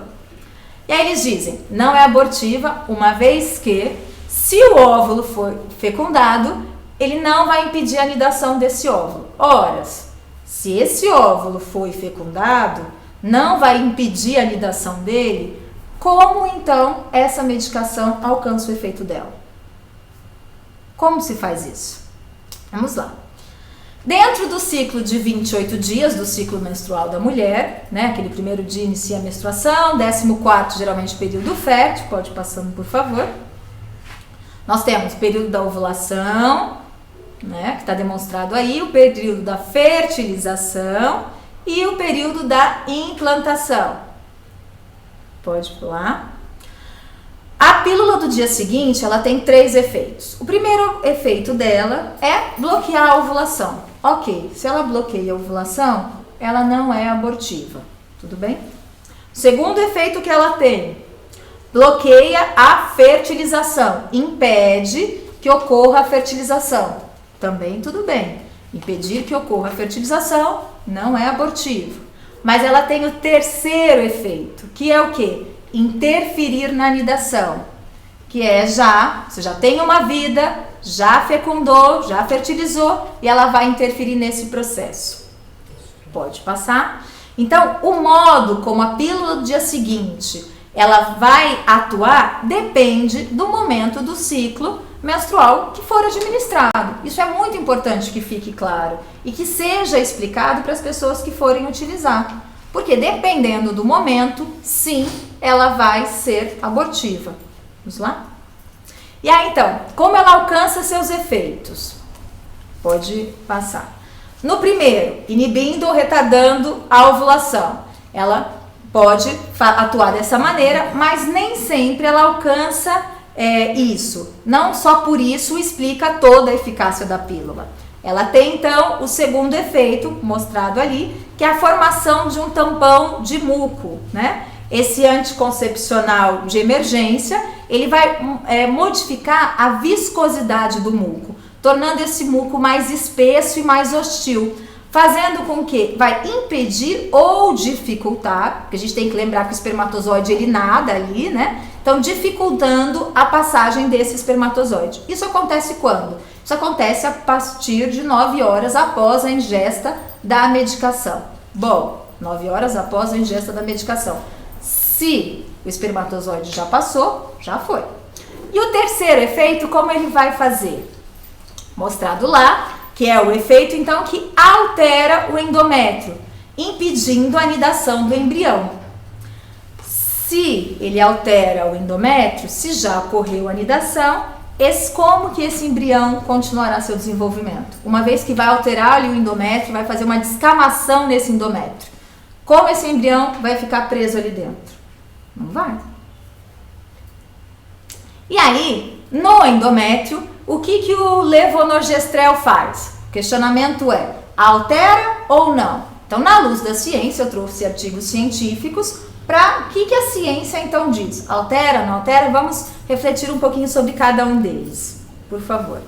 E aí eles dizem, não é abortiva, uma vez que, se o óvulo for fecundado, ele não vai impedir a anidação desse óvulo. Ora, se esse óvulo foi fecundado, não vai impedir a anidação dele, como então essa medicação alcança o efeito dela? Como se faz isso? Vamos lá. Dentro do ciclo de 28 dias do ciclo menstrual da mulher, né, aquele primeiro dia inicia a menstruação, 14º geralmente período fértil, pode ir passando por favor. Nós temos o período da ovulação, né, que está demonstrado aí, o período da fertilização e o período da implantação. Pode pular. A pílula do dia seguinte, ela tem 3 efeitos. O primeiro efeito dela é bloquear a ovulação. Ok, se ela bloqueia a ovulação, ela não é abortiva. Tudo bem? O segundo efeito que ela tem, bloqueia a fertilização, impede que ocorra a fertilização. Também tudo bem. Impedir que ocorra a fertilização não é abortivo. Mas ela tem o terceiro efeito, que é o quê? Interferir na anidação, que é você já tem uma vida, já fecundou, já fertilizou e ela vai interferir nesse processo. Pode passar. Então, o modo como a pílula do dia seguinte ela vai atuar depende do momento do ciclo menstrual que for administrado. Isso é muito importante que fique claro e que seja explicado para as pessoas que forem utilizar. Porque dependendo do momento, sim, ela vai ser abortiva. Vamos lá? E aí então, como ela alcança seus efeitos? Pode passar. No primeiro, inibindo ou retardando a ovulação. Ela pode atuar dessa maneira, mas nem sempre ela alcança isso. Não só por isso explica toda a eficácia da pílula. Ela tem então o segundo efeito mostrado ali, que é a formação de um tampão de muco, né? Esse anticoncepcional de emergência, ele vai modificar a viscosidade do muco, tornando esse muco mais espesso e mais hostil, fazendo com que vai impedir ou dificultar, porque a gente tem que lembrar que o espermatozoide ele nada ali, né? Então dificultando a passagem desse espermatozoide. Isso acontece quando? Isso acontece a partir de 9 horas após a ingesta da medicação. Bom, 9 horas após a ingesta da medicação. Se o espermatozoide já passou, já foi. E o terceiro efeito, como ele vai fazer? Mostrado lá, que é o efeito então que altera o endométrio, impedindo a anidação do embrião. Se ele altera o endométrio, se já ocorreu a anidação, como que esse embrião continuará seu desenvolvimento? Uma vez que vai alterar ali o endométrio, vai fazer uma descamação nesse endométrio. Como esse embrião vai ficar preso ali dentro? Não vai. E aí, no endométrio, o que o levonorgestrel faz? O questionamento é, altera ou não? Então, na luz da ciência, eu trouxe artigos científicos para o que a ciência então diz. Altera, não altera? Vamos refletir um pouquinho sobre cada um deles. por favor.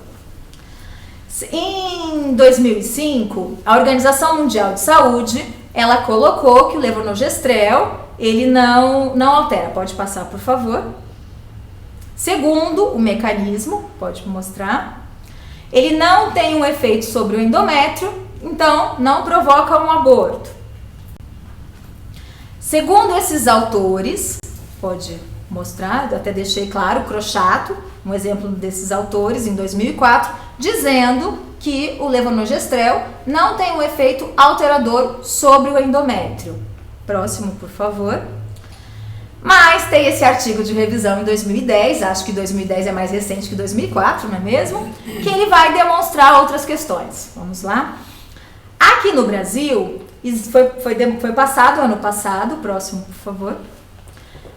Em 2005, a Organização Mundial de Saúde, ela colocou que o levonorgestrel, ele não altera. Pode passar, por favor. Segundo o mecanismo, pode mostrar, ele não tem um efeito sobre o endométrio, então não provoca um aborto. Segundo esses autores, pode mostrar, eu até deixei claro, Crochato, um exemplo desses autores, em 2004, dizendo que o levonorgestrel não tem um efeito alterador sobre o endométrio. Próximo, por favor. Mas tem esse artigo de revisão em 2010, acho que 2010 é mais recente que 2004, não é mesmo? Que ele vai demonstrar outras questões. Vamos lá? Aqui no Brasil, foi passado ano passado, próximo, por favor,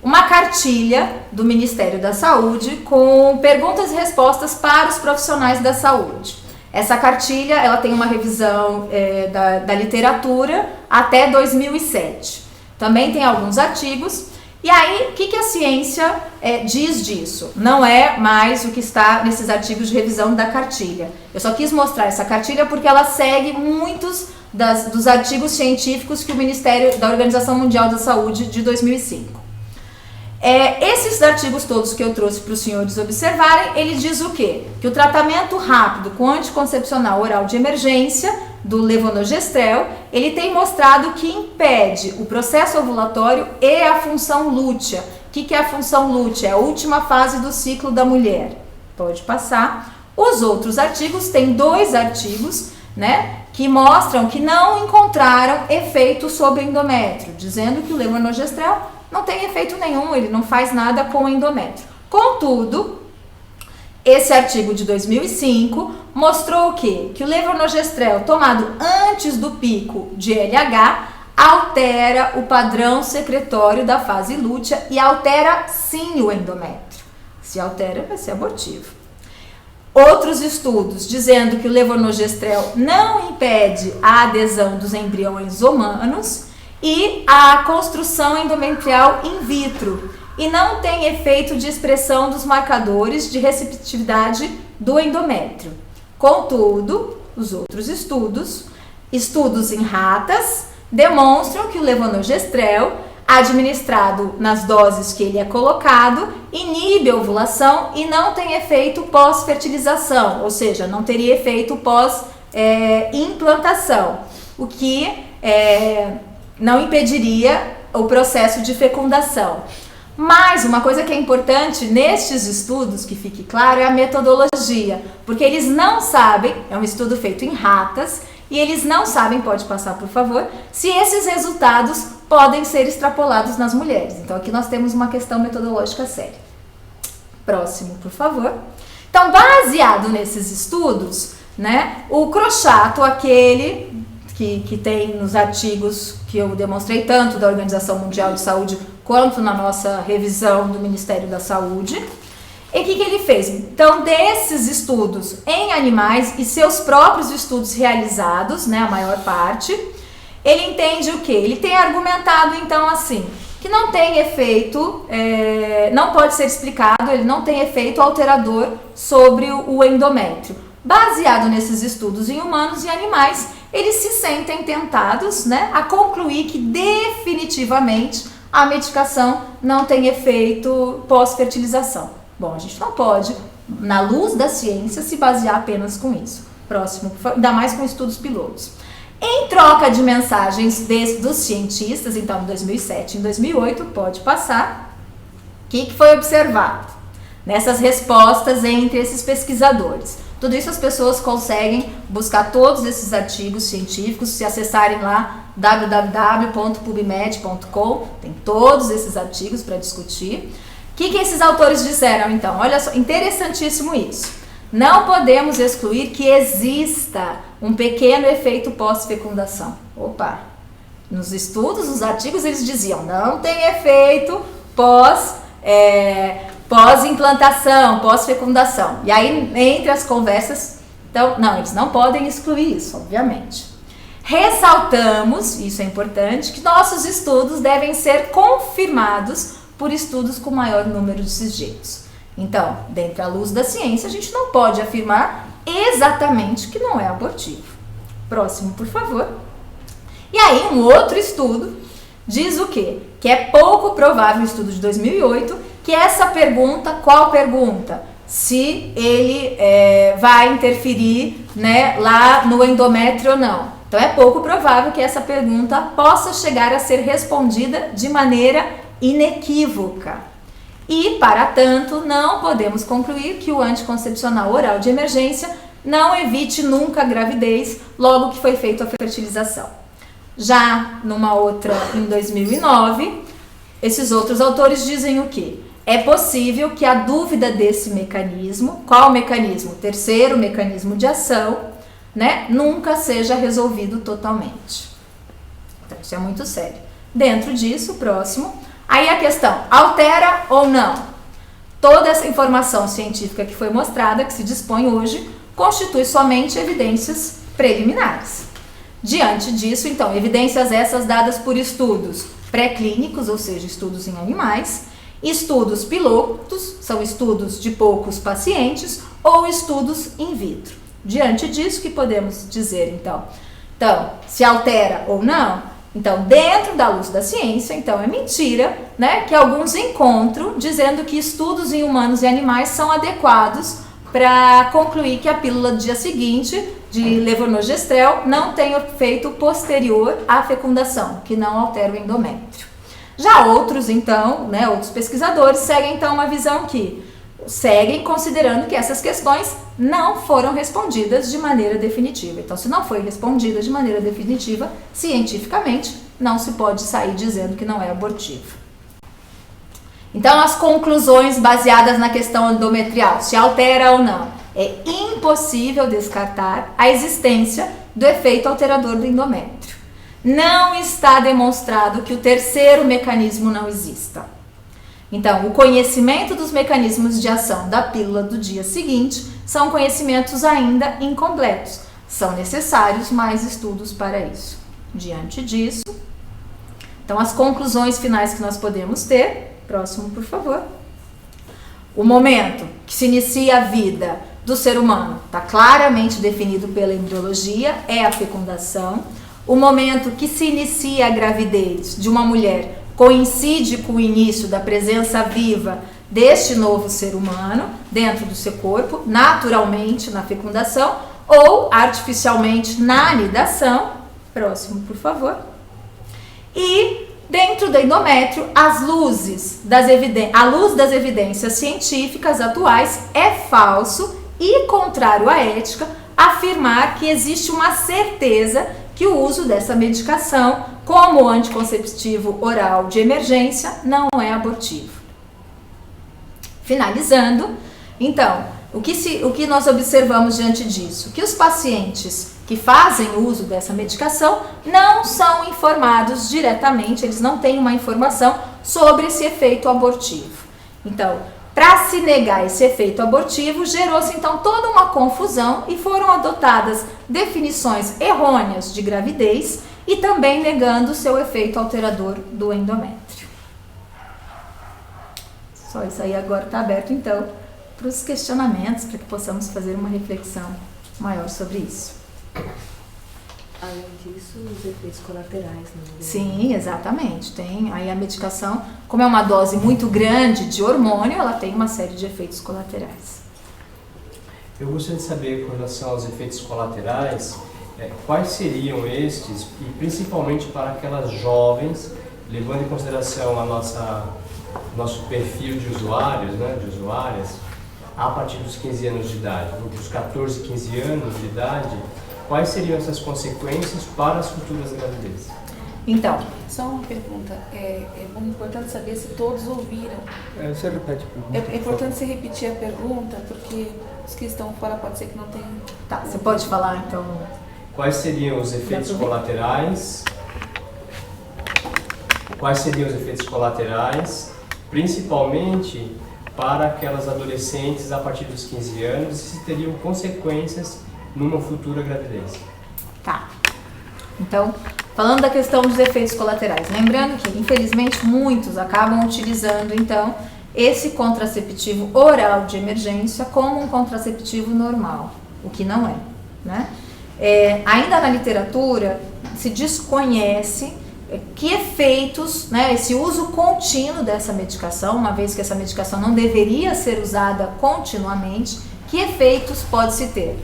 uma cartilha do Ministério da Saúde com perguntas e respostas para os profissionais da saúde. Essa cartilha, ela tem uma revisão da literatura até 2007. Também tem alguns artigos. E aí, o que a ciência diz disso? Não é mais o que está nesses artigos de revisão da cartilha. Eu só quis mostrar essa cartilha porque ela segue muitos dos artigos científicos que o Ministério da Organização Mundial da Saúde de 2005. Esses artigos todos que eu trouxe para os senhores observarem, ele diz o quê? Que o tratamento rápido com anticoncepcional oral de emergência do levonorgestrel, ele tem mostrado que impede o processo ovulatório e a função lútea. O que é a função lútea? É a última fase do ciclo da mulher. Pode passar. Os outros artigos, tem 2 artigos, né, que mostram que não encontraram efeito sobre o endométrio, dizendo que o levonorgestrel não tem efeito nenhum, ele não faz nada com o endométrio. Contudo, esse artigo de 2005 mostrou o quê? Que o levonorgestrel tomado antes do pico de LH altera o padrão secretório da fase lútea e altera sim o endométrio. Se altera, vai ser abortivo. Outros estudos dizendo que o levonorgestrel não impede a adesão dos embriões humanos e a construção endometrial in vitro, e não tem efeito de expressão dos marcadores de receptividade do endométrio. Contudo, os outros estudos em ratas, demonstram que o levonorgestrel, administrado nas doses que ele é colocado, inibe a ovulação e não tem efeito pós-fertilização, ou seja, não teria efeito pós-implantação, o que não impediria o processo de fecundação. Mas uma coisa que é importante nestes estudos, que fique claro, é a metodologia, porque eles não sabem, é um estudo feito em ratas, e eles não sabem, pode passar por favor, se esses resultados podem ser extrapolados nas mulheres. Então aqui nós temos uma questão metodológica séria. Próximo, por favor. Então, baseado nesses estudos, né, o Crochato, aquele que tem nos artigos que eu demonstrei, tanto da Organização Mundial de Saúde quanto na nossa revisão do Ministério da Saúde. E o que ele fez? Então, desses estudos em animais e seus próprios estudos realizados, né, a maior parte, ele entende o quê? Ele tem argumentado, então, assim, que não tem efeito, não pode ser explicado, ele não tem efeito alterador sobre o endométrio. Baseado nesses estudos em humanos e animais, eles se sentem tentados, né, a concluir que definitivamente a medicação não tem efeito pós-fertilização. Bom, a gente não pode, na luz da ciência, se basear apenas com isso. Próximo, ainda mais com estudos pilotos. Em troca de mensagens dos cientistas, então em 2007 e em 2008, pode passar, o que foi observado nessas respostas entre esses pesquisadores? Tudo isso as pessoas conseguem buscar todos esses artigos científicos, se acessarem lá www.pubmed.com, tem todos esses artigos para discutir. O que esses autores disseram então? Olha só, interessantíssimo isso. Não podemos excluir que exista um pequeno efeito pós-fecundação. Opa! Nos estudos, nos artigos, eles diziam, não tem efeito pós-implantação, pós-fecundação. E aí, entre as conversas, então, não, eles não podem excluir isso, obviamente. Ressaltamos, isso é importante, que nossos estudos devem ser confirmados por estudos com maior número de sujeitos. Então, dentre a luz da ciência, a gente não pode afirmar exatamente que não é abortivo. Próximo, por favor. E aí, um outro estudo diz o quê? Que é pouco provável, um estudo de 2008, que essa pergunta, qual pergunta? Se ele vai interferir, né, lá no endométrio ou não. Então, é pouco provável que essa pergunta possa chegar a ser respondida de maneira inequívoca. E, para tanto, não podemos concluir que o anticoncepcional oral de emergência não evite nunca a gravidez logo que foi feita a fertilização. Já numa outra, em 2009, esses outros autores dizem o quê? É possível que a dúvida desse mecanismo, qual mecanismo? Terceiro mecanismo de ação, né, nunca seja resolvido totalmente. Então, isso é muito sério. Dentro disso, próximo, aí a questão, altera ou não? Toda essa informação científica que foi mostrada, que se dispõe hoje, constitui somente evidências preliminares. Diante disso, então, evidências essas dadas por estudos pré-clínicos, ou seja, estudos em animais, estudos pilotos, são estudos de poucos pacientes, ou estudos in vitro. Diante disso, o que podemos dizer, então? Então, se altera ou não? Então, dentro da luz da ciência, então é mentira, né, que alguns encontram dizendo que estudos em humanos e animais são adequados para concluir que a pílula do dia seguinte de levonorgestrel não tem efeito posterior à fecundação, que não altera o endométrio. Já outros, então, né, outros pesquisadores seguem então uma visão que seguem considerando que essas questões não foram respondidas de maneira definitiva. Então, se não foi respondida de maneira definitiva, cientificamente, não se pode sair dizendo que não é abortivo. Então, as conclusões baseadas na questão endometrial, se altera ou não, é impossível descartar a existência do efeito alterador do endométrio. Não está demonstrado que o terceiro mecanismo não exista. Então, o conhecimento dos mecanismos de ação da pílula do dia seguinte são conhecimentos ainda incompletos. São necessários mais estudos para isso. Diante disso, então as conclusões finais que nós podemos ter, próximo por favor. O momento que se inicia a vida do ser humano está claramente definido pela embriologia, é a fecundação. O momento que se inicia a gravidez de uma mulher coincide com o início da presença viva deste novo ser humano dentro do seu corpo, naturalmente na fecundação ou artificialmente na anidação. Próximo, por favor. E dentro do endométrio, a luz das evidências científicas atuais é falso e contrário à ética afirmar que existe uma certeza que o uso dessa medicação como anticonceptivo oral de emergência não é abortivo. Finalizando, então, o que nós observamos diante disso? Que os pacientes que fazem uso dessa medicação não são informados diretamente, eles não têm uma informação sobre esse efeito abortivo. Então, para se negar esse efeito abortivo, gerou-se então toda uma confusão e foram adotadas definições errôneas de gravidez e também negando o seu efeito alterador do endométrio. Só isso aí agora está aberto então para os questionamentos, para que possamos fazer uma reflexão maior sobre isso. Além disso, os efeitos colaterais, né? Sim, exatamente. Tem aí a medicação, como é uma dose muito grande de hormônio, ela tem uma série de efeitos colaterais. Eu gostaria de saber, com relação aos efeitos colaterais, quais seriam estes, e principalmente para aquelas jovens, levando em consideração nosso perfil de usuários, né, de usuárias, a partir dos 15 anos de idade, dos 14, 15 anos de idade, quais seriam essas consequências para as futuras gravidezes? Então, Só uma pergunta, é muito importante saber se todos ouviram. Você repete a pergunta. É importante você repetir a pergunta, porque os que estão fora pode ser que não tenham. tá, você pode falar então. Quais seriam os efeitos colaterais? Quais seriam os efeitos colaterais, principalmente para aquelas adolescentes a partir dos 15 anos, e se teriam consequências numa futura gravidez? Tá. Então, falando da questão dos efeitos colaterais, lembrando que, infelizmente, muitos acabam utilizando, então, esse contraceptivo oral de emergência como um contraceptivo normal, o que não é, né? Ainda na literatura se desconhece que efeitos, né, esse uso contínuo dessa medicação, uma vez que essa medicação não deveria ser usada continuamente, que efeitos pode-se ter?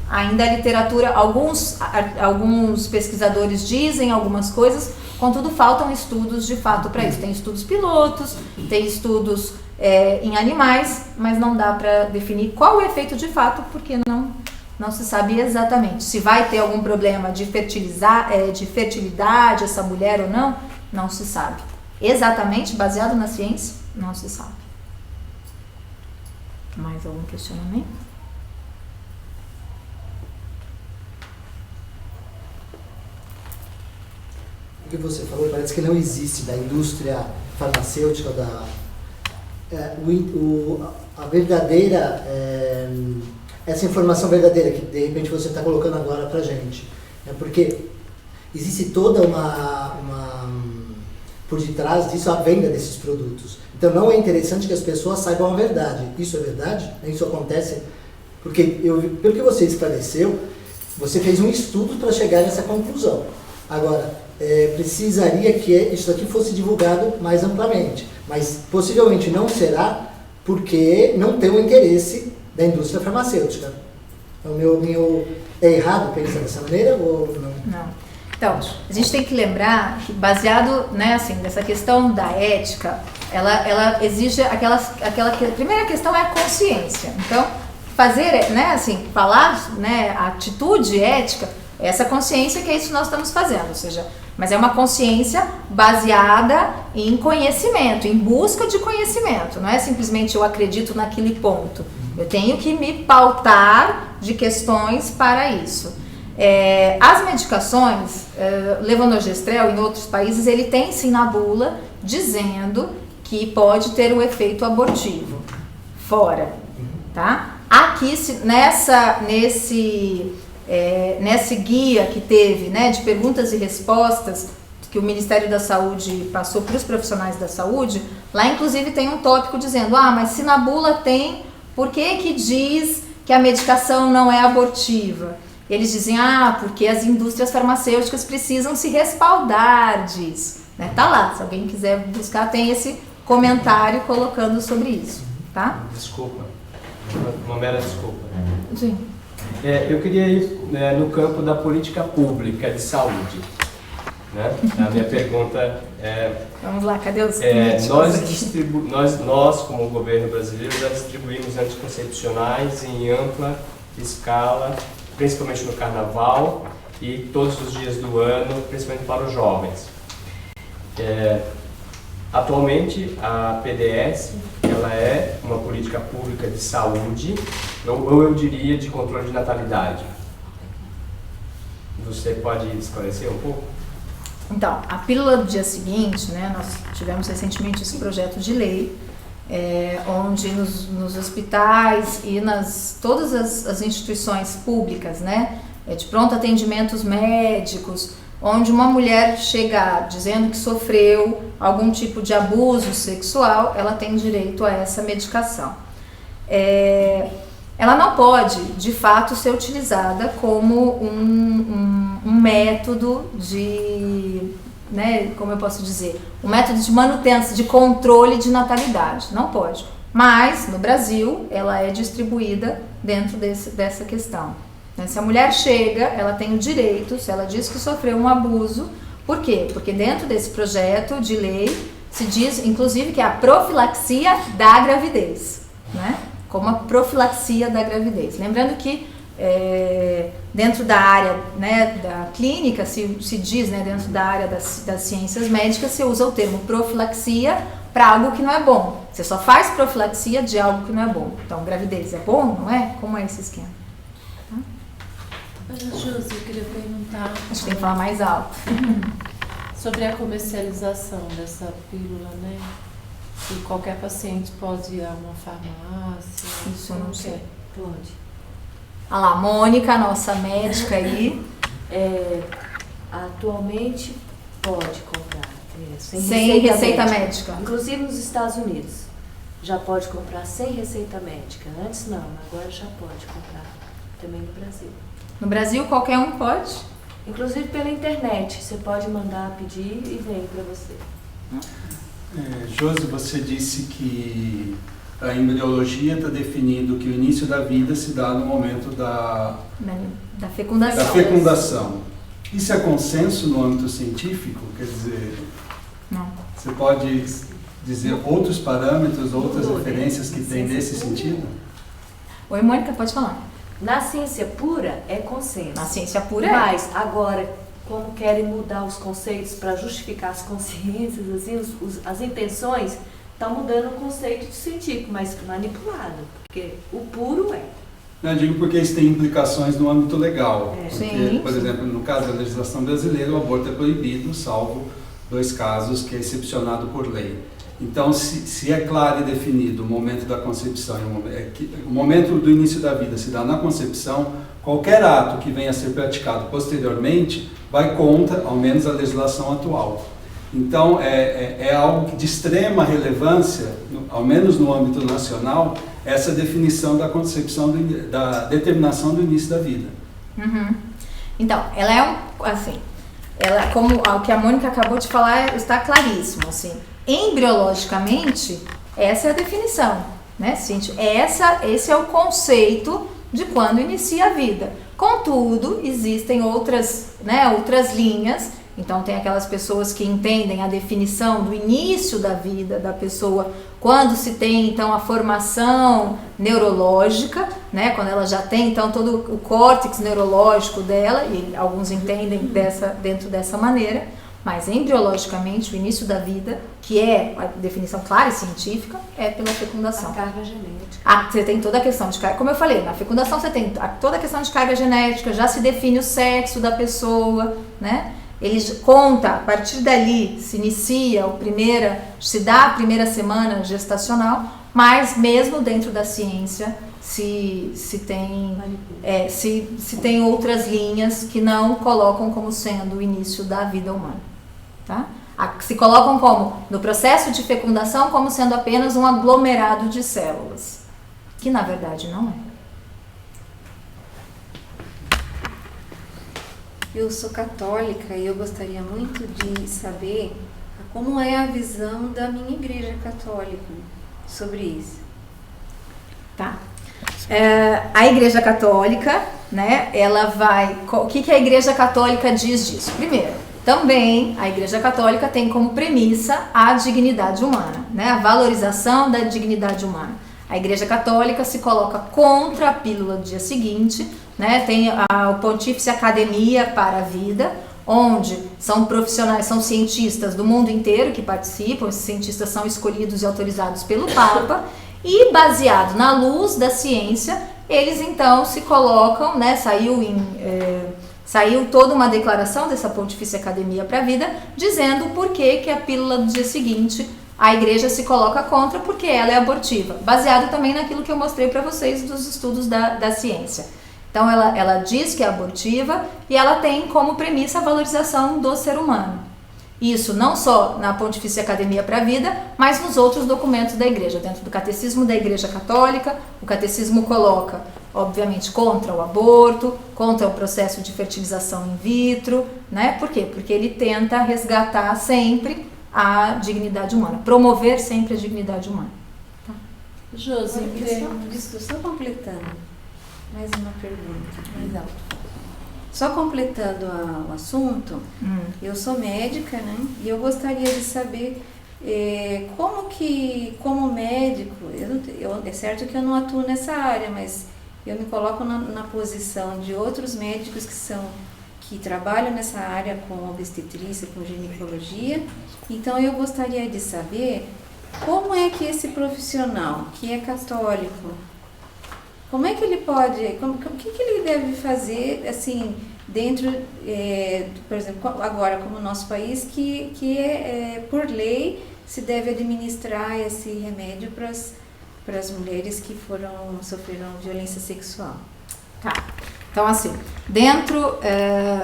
Ainda a literatura, alguns pesquisadores dizem algumas coisas, contudo faltam estudos de fato para isso. Tem estudos pilotos, tem estudos em animais, mas não dá para definir qual o efeito de fato, porque não se sabe exatamente. Se vai ter algum problema de fertilidade essa mulher ou não se sabe. Exatamente, baseado na ciência, não se sabe. Mais algum questionamento? O que você falou parece que não existe da indústria farmacêutica, a verdadeira, essa informação verdadeira que de repente você está colocando agora para a gente. Porque existe toda por detrás disso, a venda desses produtos. Então não é interessante que as pessoas saibam a verdade. Isso é verdade? Isso acontece? Porque pelo que você esclareceu, você fez um estudo para chegar nessa conclusão. Agora, precisaria que isso aqui fosse divulgado mais amplamente, mas possivelmente não será porque não tem o interesse da indústria farmacêutica. É errado pensar dessa maneira ou não? Não. Então, a gente tem que lembrar que baseado, né, assim, nessa questão da ética, ela exige a primeira questão é a consciência. Então, fazer, né, assim, falar, né, a atitude ética, essa consciência que é isso que nós estamos fazendo, ou seja, mas é uma consciência baseada em conhecimento, em busca de conhecimento, não é simplesmente eu acredito naquele ponto. Eu tenho que me pautar de questões para isso. As medicações, levonorgestrel em outros países, ele tem sim na bula dizendo que pode ter o efeito abortivo, fora, tá? Aqui, nesse guia que teve, né, de perguntas e respostas que o Ministério da Saúde passou para os profissionais da saúde, lá inclusive tem um tópico dizendo, mas se na bula tem, por que diz que a medicação não é abortiva? Eles dizem, porque as indústrias farmacêuticas precisam se respaldar disso, né? Tá lá, se alguém quiser buscar, tem esse comentário colocando sobre isso, tá? Desculpa, uma mera desculpa. Sim. Eu queria ir no campo da política pública de saúde. Né? A minha pergunta é... Vamos lá, cadê os nós, como governo brasileiro, já distribuímos anticoncepcionais em ampla escala, principalmente no carnaval e todos os dias do ano, principalmente para os jovens. Atualmente, a PDS ela é uma política pública de saúde, ou eu diria de controle de natalidade. Você pode esclarecer um pouco? Então, a pílula do dia seguinte, né, nós tivemos recentemente esse projeto de lei, onde nos hospitais e todas as instituições públicas, né, de pronto atendimentos médicos, onde uma mulher chega dizendo que sofreu algum tipo de abuso sexual, ela tem direito a essa medicação. Ela não pode, de fato, ser utilizada como um método de, né, como eu posso dizer, um método de manutenção, de controle de natalidade. Não pode. Mas, no Brasil, ela é distribuída dentro dessa questão. Se a mulher chega, ela tem o direito, se ela diz que sofreu um abuso, por quê? Porque dentro desse projeto de lei se diz, inclusive, que é a profilaxia da gravidez, né? Como a profilaxia da gravidez. Lembrando que dentro da área, né, da clínica, se diz, né, dentro da área das ciências médicas, se usa o termo profilaxia para algo que não é bom. Você só faz profilaxia de algo que não é bom. Então, gravidez é bom, não é? Como é esse esquema? Josi, eu queria perguntar... Acho que tem que falar mais alto. Sobre a comercialização dessa pílula, né? Se qualquer paciente pode ir a uma farmácia... Isso eu não sei. Pode. Olha lá, Mônica, nossa médica aí. Atualmente pode comprar. Sem receita médica. Inclusive nos Estados Unidos. já pode comprar sem receita médica. Antes não, agora já pode comprar também no Brasil. No Brasil, qualquer um pode? Inclusive pela internet, você pode mandar pedir e vem para você. Josi, você disse que a embriologia está definindo que o início da vida se dá no momento da fecundação. Isso é consenso no âmbito científico? Quer dizer, não. Você pode dizer outros parâmetros, outras referências que tem nesse sentido? Oi, Mônica, pode falar. Na ciência pura é consenso. Na ciência pura é. Mas agora, como querem mudar os conceitos para justificar as consciências, assim, as intenções, está mudando o conceito científico, mas manipulado, porque o puro é. Eu digo porque isso tem implicações no âmbito legal. Porque, sim, por exemplo, no caso da legislação brasileira, o aborto é proibido, salvo 2 casos que é excepcionado por lei. Então, se é claro e definido o momento da concepção, o momento do início da vida se dá na concepção, qualquer ato que venha a ser praticado posteriormente vai contra, ao menos, a legislação atual. Então, é algo de extrema relevância, ao menos no âmbito nacional, essa definição da concepção, da determinação do início da vida. Uhum. Então, ela como o que a Mônica acabou de falar está claríssimo, assim. Embriologicamente, essa é a definição, né, Cíntia? Esse é o conceito de quando inicia a vida. Contudo, existem outras linhas. Então, tem aquelas pessoas que entendem a definição do início da vida da pessoa quando se tem, então, a formação neurológica, né? Quando ela já tem, então, todo o córtex neurológico dela, e alguns entendem dentro dessa maneira, mas embriologicamente, o início da vida, que é a definição clara e científica, é pela fecundação. A carga genética. Você tem toda a questão de carga, como eu falei, na fecundação você tem toda a questão de carga genética, já se define o sexo da pessoa, né? Ele conta, a partir dali se dá a primeira semana gestacional, mas mesmo dentro da ciência se tem outras linhas que não colocam como sendo o início da vida humana, tá? Se colocam como, no processo de fecundação, como sendo apenas um aglomerado de células, que na verdade não é. Eu sou católica e eu gostaria muito de saber como é a visão da minha igreja católica sobre isso. Tá. A igreja católica, né, o que a igreja católica diz disso? Primeiro, também a igreja católica tem como premissa a dignidade humana, né, a valorização da dignidade humana. A igreja católica se coloca contra a pílula do dia seguinte, né? Tem a Pontífice Academia para a Vida, onde são profissionais, são cientistas do mundo inteiro que participam. Esses cientistas são escolhidos e autorizados pelo Papa, e baseado na luz da ciência, eles então se colocam, né? Saiu toda uma declaração dessa Pontífice Academia para a Vida, dizendo por que a pílula do dia seguinte a igreja se coloca contra, porque ela é abortiva, baseado também naquilo que eu mostrei para vocês dos estudos da ciência. Então ela diz que é abortiva e ela tem como premissa a valorização do ser humano. Isso não só na Pontifícia Academia para a Vida, mas nos outros documentos da igreja. Dentro do Catecismo da Igreja Católica, o Catecismo coloca, obviamente, contra o aborto, contra o processo de fertilização in vitro, né? Por quê? Porque ele tenta resgatar sempre a dignidade humana, promover sempre a dignidade humana. Tá? Josi, só completando, mais uma pergunta, mais alto. Só completando o assunto, eu sou médica, né? E eu gostaria de saber como médico, é certo que eu não atuo nessa área, mas eu me coloco na posição de outros médicos que trabalham nessa área com obstetrícia, com ginecologia. Então eu gostaria de saber como é que esse profissional que é católico, como é que ele pode, o que ele deve fazer, assim, dentro, por exemplo, agora como o nosso país, que por lei se deve administrar esse remédio para as mulheres que sofreram violência sexual. Tá. Então, assim, dentro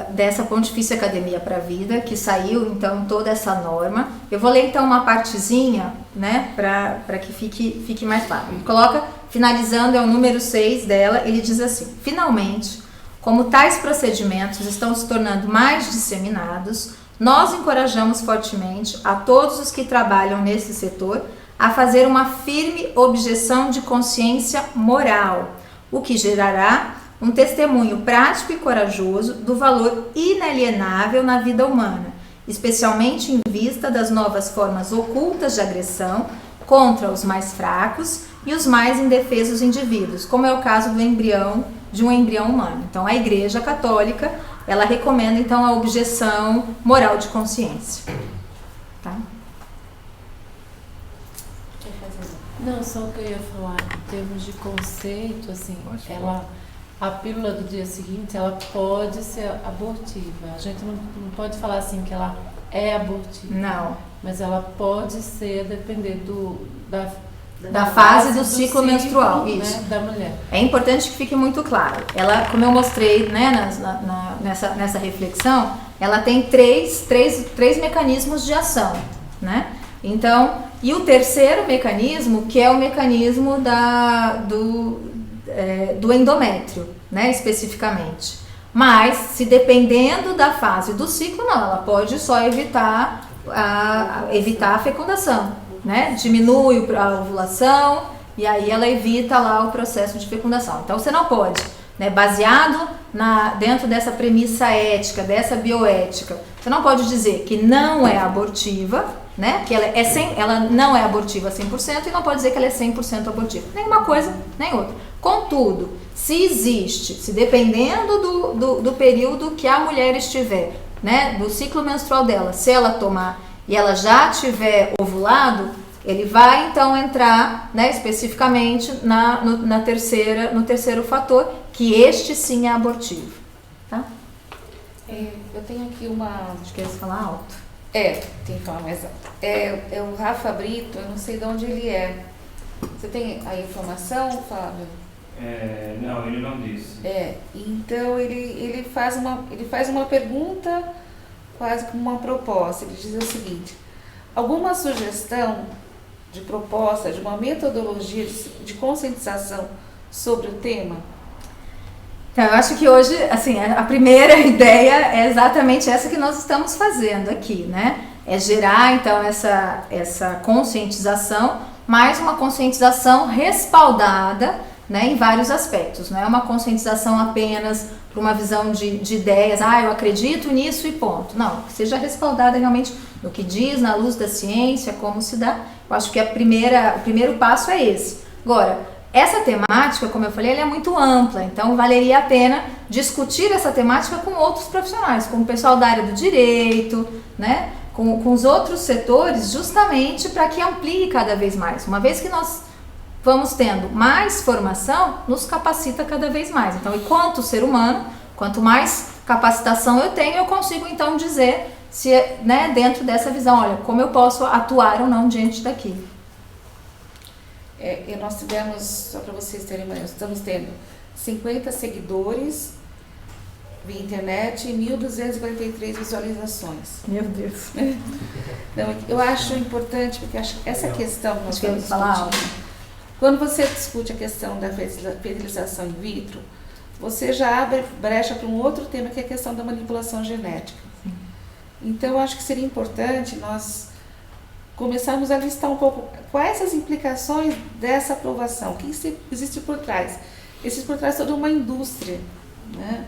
dessa Pontifícia Academia para a Vida, que saiu, então, toda essa norma, eu vou ler, então, uma partezinha, né, para que fique mais claro. Ele coloca, finalizando, é o número 6 dela, ele diz assim: finalmente, como tais procedimentos estão se tornando mais disseminados, nós encorajamos fortemente a todos os que trabalham nesse setor a fazer uma firme objeção de consciência moral, o que gerará um testemunho prático e corajoso do valor inalienável na vida humana, especialmente em vista das novas formas ocultas de agressão contra os mais fracos e os mais indefesos indivíduos, como é o caso de um embrião humano. Então, a Igreja Católica, ela recomenda, então, a objeção moral de consciência. Tá? Não, só o que eu ia falar, em termos de conceito, assim, a pílula do dia seguinte, ela pode ser abortiva. A gente não pode falar assim que ela é abortiva. Não. Mas ela pode ser, a depender da fase do ciclo menstrual, isso. Né, da mulher. É importante que fique muito claro. Ela, como eu mostrei, né, nessa reflexão, ela tem três mecanismos de ação, né? Então, e o terceiro mecanismo, que é o mecanismo do endométrio, né, especificamente. Mas, se dependendo da fase do ciclo, não, ela pode só evitar a fecundação, né? Diminui a ovulação e aí ela evita lá o processo de fecundação. Então, você não pode, né, baseado dentro dessa premissa ética, dessa bioética, você não pode dizer que não é abortiva, né? Que ela não é abortiva 100% e não pode dizer que ela é 100% abortiva. Nem uma coisa, nem outra. Contudo, se dependendo do período que a mulher estiver, né, do ciclo menstrual dela, se ela tomar e ela já tiver ovulado, ele vai então entrar, né, especificamente no terceiro fator, que este sim é abortivo. Tá? Eu tenho aqui uma... Acho que ia falar alto. Tem que falar mais alto. É o Rafa Brito, eu não sei de onde ele é. Você tem a informação, Fábio? Não, ele não disse. Então ele faz uma pergunta quase como uma proposta. Ele diz o seguinte: alguma sugestão de proposta, de uma metodologia de conscientização sobre o tema? Então, eu acho que hoje, assim, a primeira ideia é exatamente essa que nós estamos fazendo aqui, né? É gerar, então, essa conscientização, mas uma conscientização respaldada, né, em vários aspectos. Não é uma conscientização apenas por uma visão de ideias, eu acredito nisso e ponto. Não, que seja respaldada realmente no que diz, na luz da ciência, como se dá. Eu acho que o primeiro passo é esse. Agora, essa temática, como eu falei, ela é muito ampla, então valeria a pena discutir essa temática com outros profissionais, com o pessoal da área do direito, né, com os outros setores, justamente para que amplie cada vez mais. Uma vez que nós vamos tendo mais formação, nos capacita cada vez mais. Então, enquanto ser humano, quanto mais capacitação eu tenho, eu consigo então dizer se, né, dentro dessa visão, olha, como eu posso atuar ou não diante daquilo. E nós tivemos, só para vocês terem uma ideia, estamos tendo 50 seguidores via internet e 1.243 visualizações. Meu Deus. Então, eu acho importante, porque acho que essa questão que nós estamos falar. Quando você discute a questão da fertilização in vitro, você já abre brecha para um outro tema, que é a questão da manipulação genética. Sim. Então, eu acho que seria importante nós começarmos a listar um pouco quais as implicações dessa aprovação, o que existe por trás. Existe por trás toda uma indústria, né,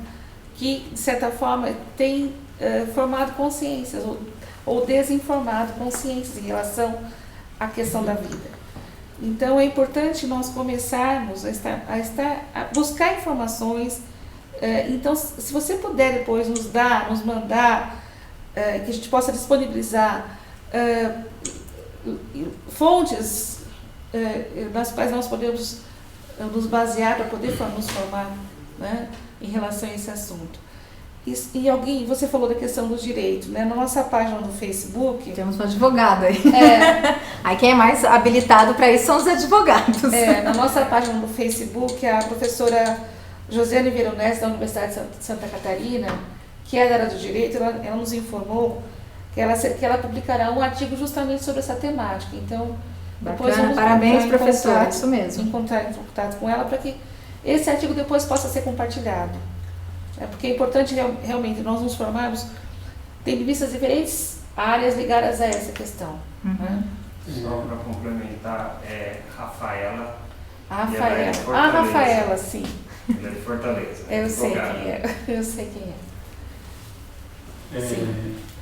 que, de certa forma, tem formado consciências ou desinformado consciências em relação à questão da vida. Então, é importante nós começarmos a buscar informações. Então, se você puder depois nos mandar, que a gente possa disponibilizar fontes nas quais nós podemos nos basear para poder nos formar, né, em relação a esse assunto. E alguém, você falou da questão do direito, né? Na nossa página do Facebook... Temos um advogado aí. Aí quem é mais habilitado para isso são os advogados. Na nossa página do Facebook, a professora Josiane Veronese, da Universidade de Santa Catarina, que é da área do direito, ela nos informou que ela publicará um artigo justamente sobre essa temática. Então, depois Bacana, parabéns, professora, isso mesmo. Entrar em contato com ela para que esse artigo depois possa ser compartilhado. Porque é importante realmente nós nos formarmos, tendo vistas diferentes áreas ligadas a essa questão. Né? Só para complementar, Rafaela. Rafaela, sim. Ela é de Fortaleza. Eu sei quem é. Eu sei quem é.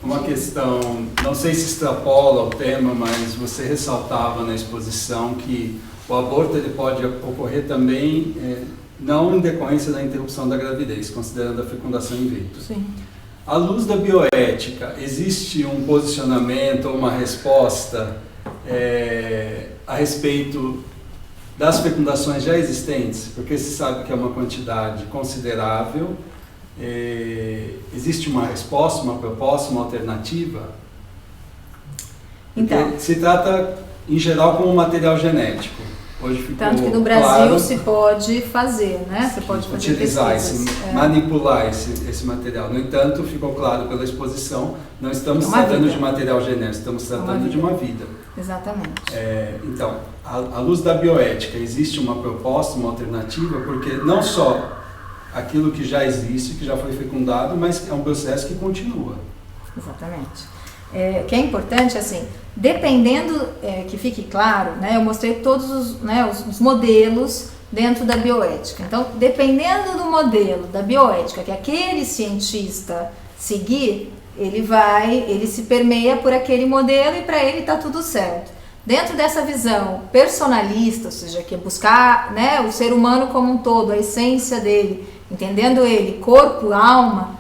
Uma questão, não sei se extrapola o tema, mas você ressaltava na exposição que o aborto ele pode ocorrer também, não em decorrência da interrupção da gravidez, considerando a fecundação in vitro. Sim. À luz da bioética, existe um posicionamento ou uma resposta a respeito das fecundações já existentes? Porque se sabe que é uma quantidade considerável. Existe uma resposta, uma proposta, uma alternativa? Então, se trata, em geral, como material genético. Hoje ficou tanto que no Brasil claro, se pode fazer, né? Você pode fazer utilizar, manipular esse material. No entanto, ficou claro pela exposição, não estamos tratando de material genético, estamos tratando de uma vida. Exatamente. Então, à luz da bioética, existe uma proposta, uma alternativa, porque não só aquilo que já existe, que já foi fecundado, mas é um processo que continua. Exatamente. O que é importante, assim, dependendo, que fique claro, né, eu mostrei todos os modelos dentro da bioética. Então, dependendo do modelo da bioética que aquele cientista seguir, ele se permeia por aquele modelo e para ele está tudo certo. Dentro dessa visão personalista, ou seja, que é buscar, né, o ser humano como um todo, a essência dele, entendendo ele, corpo, alma,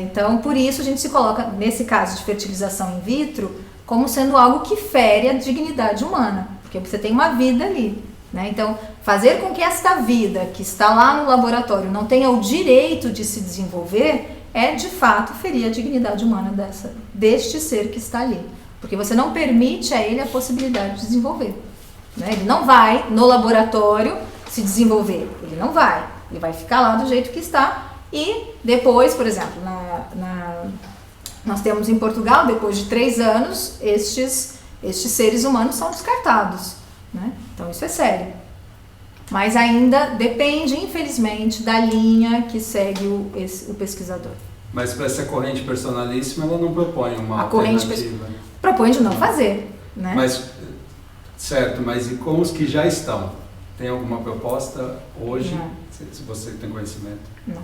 então por isso a gente se coloca, nesse caso de fertilização in vitro, como sendo algo que fere a dignidade humana, porque você tem uma vida ali, né? Então, fazer com que esta vida que está lá no laboratório não tenha o direito de se desenvolver de fato ferir a dignidade humana deste ser que está ali, porque você não permite a ele a possibilidade de desenvolver, né? Ele não vai no laboratório se desenvolver, ele não vai. Ele vai ficar lá do jeito que está e depois, por exemplo, nós temos em Portugal, depois de 3 anos, estes seres humanos são descartados, né? Então isso é sério. Mas ainda depende, infelizmente, da linha que segue o pesquisador. Mas para essa corrente personalíssima, ela não propõe uma alternativa. Propõe de não fazer, né? Certo, mas e com os que já estão? Tem alguma proposta hoje? Não. Se você tem conhecimento? Não.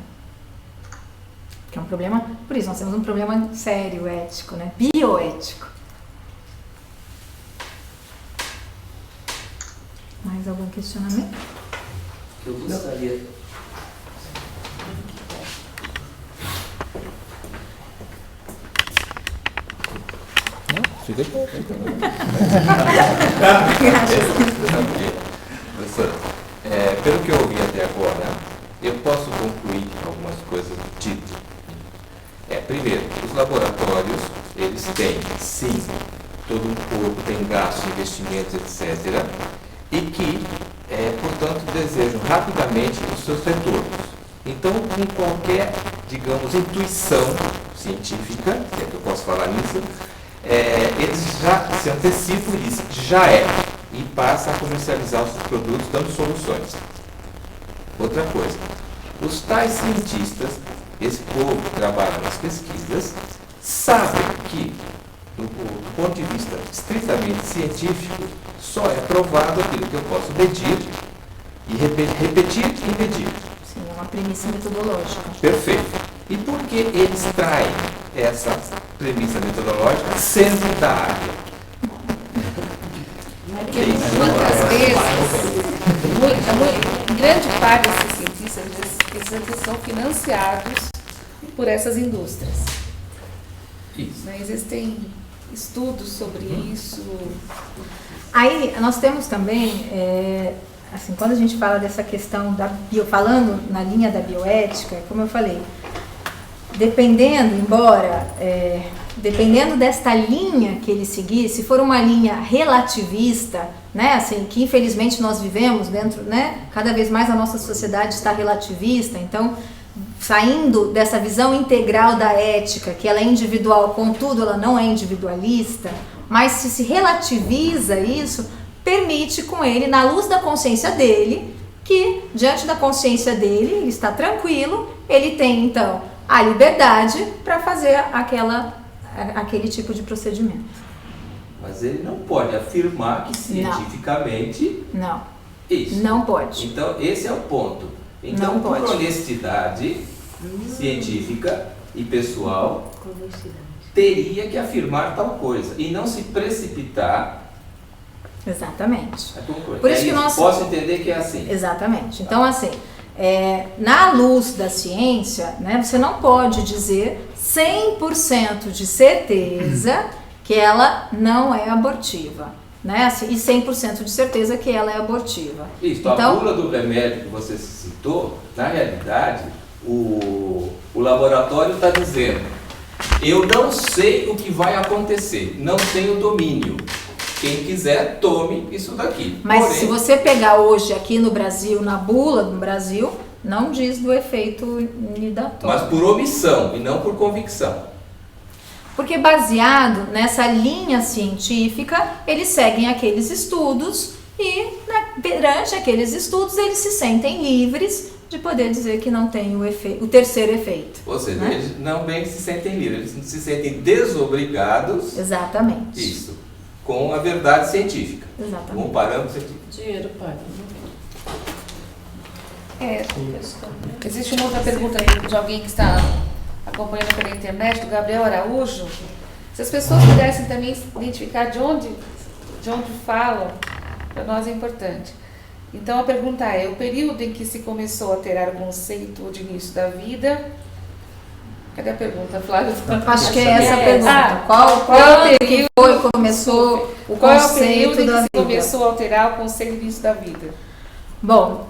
Que é um problema, por isso nós temos um problema sério, ético, né? Bioético. Mais algum questionamento? Eu gostaria. Não, fica aqui. Professora, pelo que eu ouvi até agora, eu posso concluir algumas coisas do título. Primeiro, os laboratórios, eles têm, sim, todo um corpo, tem gastos, investimentos, etc., e que, portanto, desejam rapidamente os seus retornos. Então, com qualquer, digamos, intuição científica, se é que eu posso falar nisso, eles já se antecipam e dizem, já é, e passa a comercializar os produtos dando soluções. Outra coisa, os tais cientistas, esse povo que trabalha nas pesquisas, sabem que, do ponto de vista estritamente científico, só é provado aquilo que eu posso medir e repetir e medir. Sim, é uma premissa metodológica. Perfeito. E por que eles traem essa premissa metodológica sendo da área? Porque muitas vezes, grande parte desses cientistas, eles são financiados por essas indústrias. Isso. Né? Existem estudos sobre isso. Aí nós temos também, assim, quando a gente fala dessa questão falando na linha da bioética, como eu falei, dependendo, embora dependendo desta linha que ele seguir, se for uma linha relativista, né, assim, que infelizmente nós vivemos dentro, né, cada vez mais a nossa sociedade está relativista, então saindo dessa visão integral da ética, que ela é individual, contudo ela não é individualista, mas se relativiza isso, permite com ele, na luz da consciência dele, que diante da consciência dele, ele está tranquilo, ele tem então a liberdade para fazer aquele tipo de procedimento. Mas ele não pode afirmar que cientificamente... Não. Isso. Não pode. Então, esse é o ponto. Então, não por pode. Honestidade científica e pessoal, teria que afirmar tal coisa e não se precipitar. Exatamente. Por isso que nós... Posso entender que é assim. Exatamente. Então, assim, na luz da ciência, né, você não pode dizer 100% de certeza que ela não é abortiva, né? Assim, e 100% de certeza que ela é abortiva. Isso, então, a bula do remédio que você citou, na realidade, o laboratório está dizendo: eu não sei o que vai acontecer, não tenho domínio. Quem quiser, tome isso daqui. Mas porém, se você pegar hoje aqui no Brasil, na bula do Brasil, não diz do efeito nidatório. Mas por omissão e não por convicção. Porque baseado nessa linha científica, eles seguem aqueles estudos e perante aqueles estudos eles se sentem livres de poder dizer que não tem o terceiro efeito. Ou seja, né? Eles não bem se sentem livres, eles se sentem desobrigados. Exatamente. Isso. Com a verdade científica. Exatamente. Com o parâmetro científico. Dinheiro pago. Existe uma outra pergunta de alguém que está acompanhando pela internet, do Gabriel Araújo. Se as pessoas pudessem também identificar de onde falam, para nós é importante. Então a pergunta é: o período em que se começou a alterar o conceito de início da vida? Cadê a pergunta, Flávia? Acho que é essa a pergunta. Qual é o período que começou o conceito da vida? Qual é o período em que se começou a alterar o conceito de início da vida? Bom,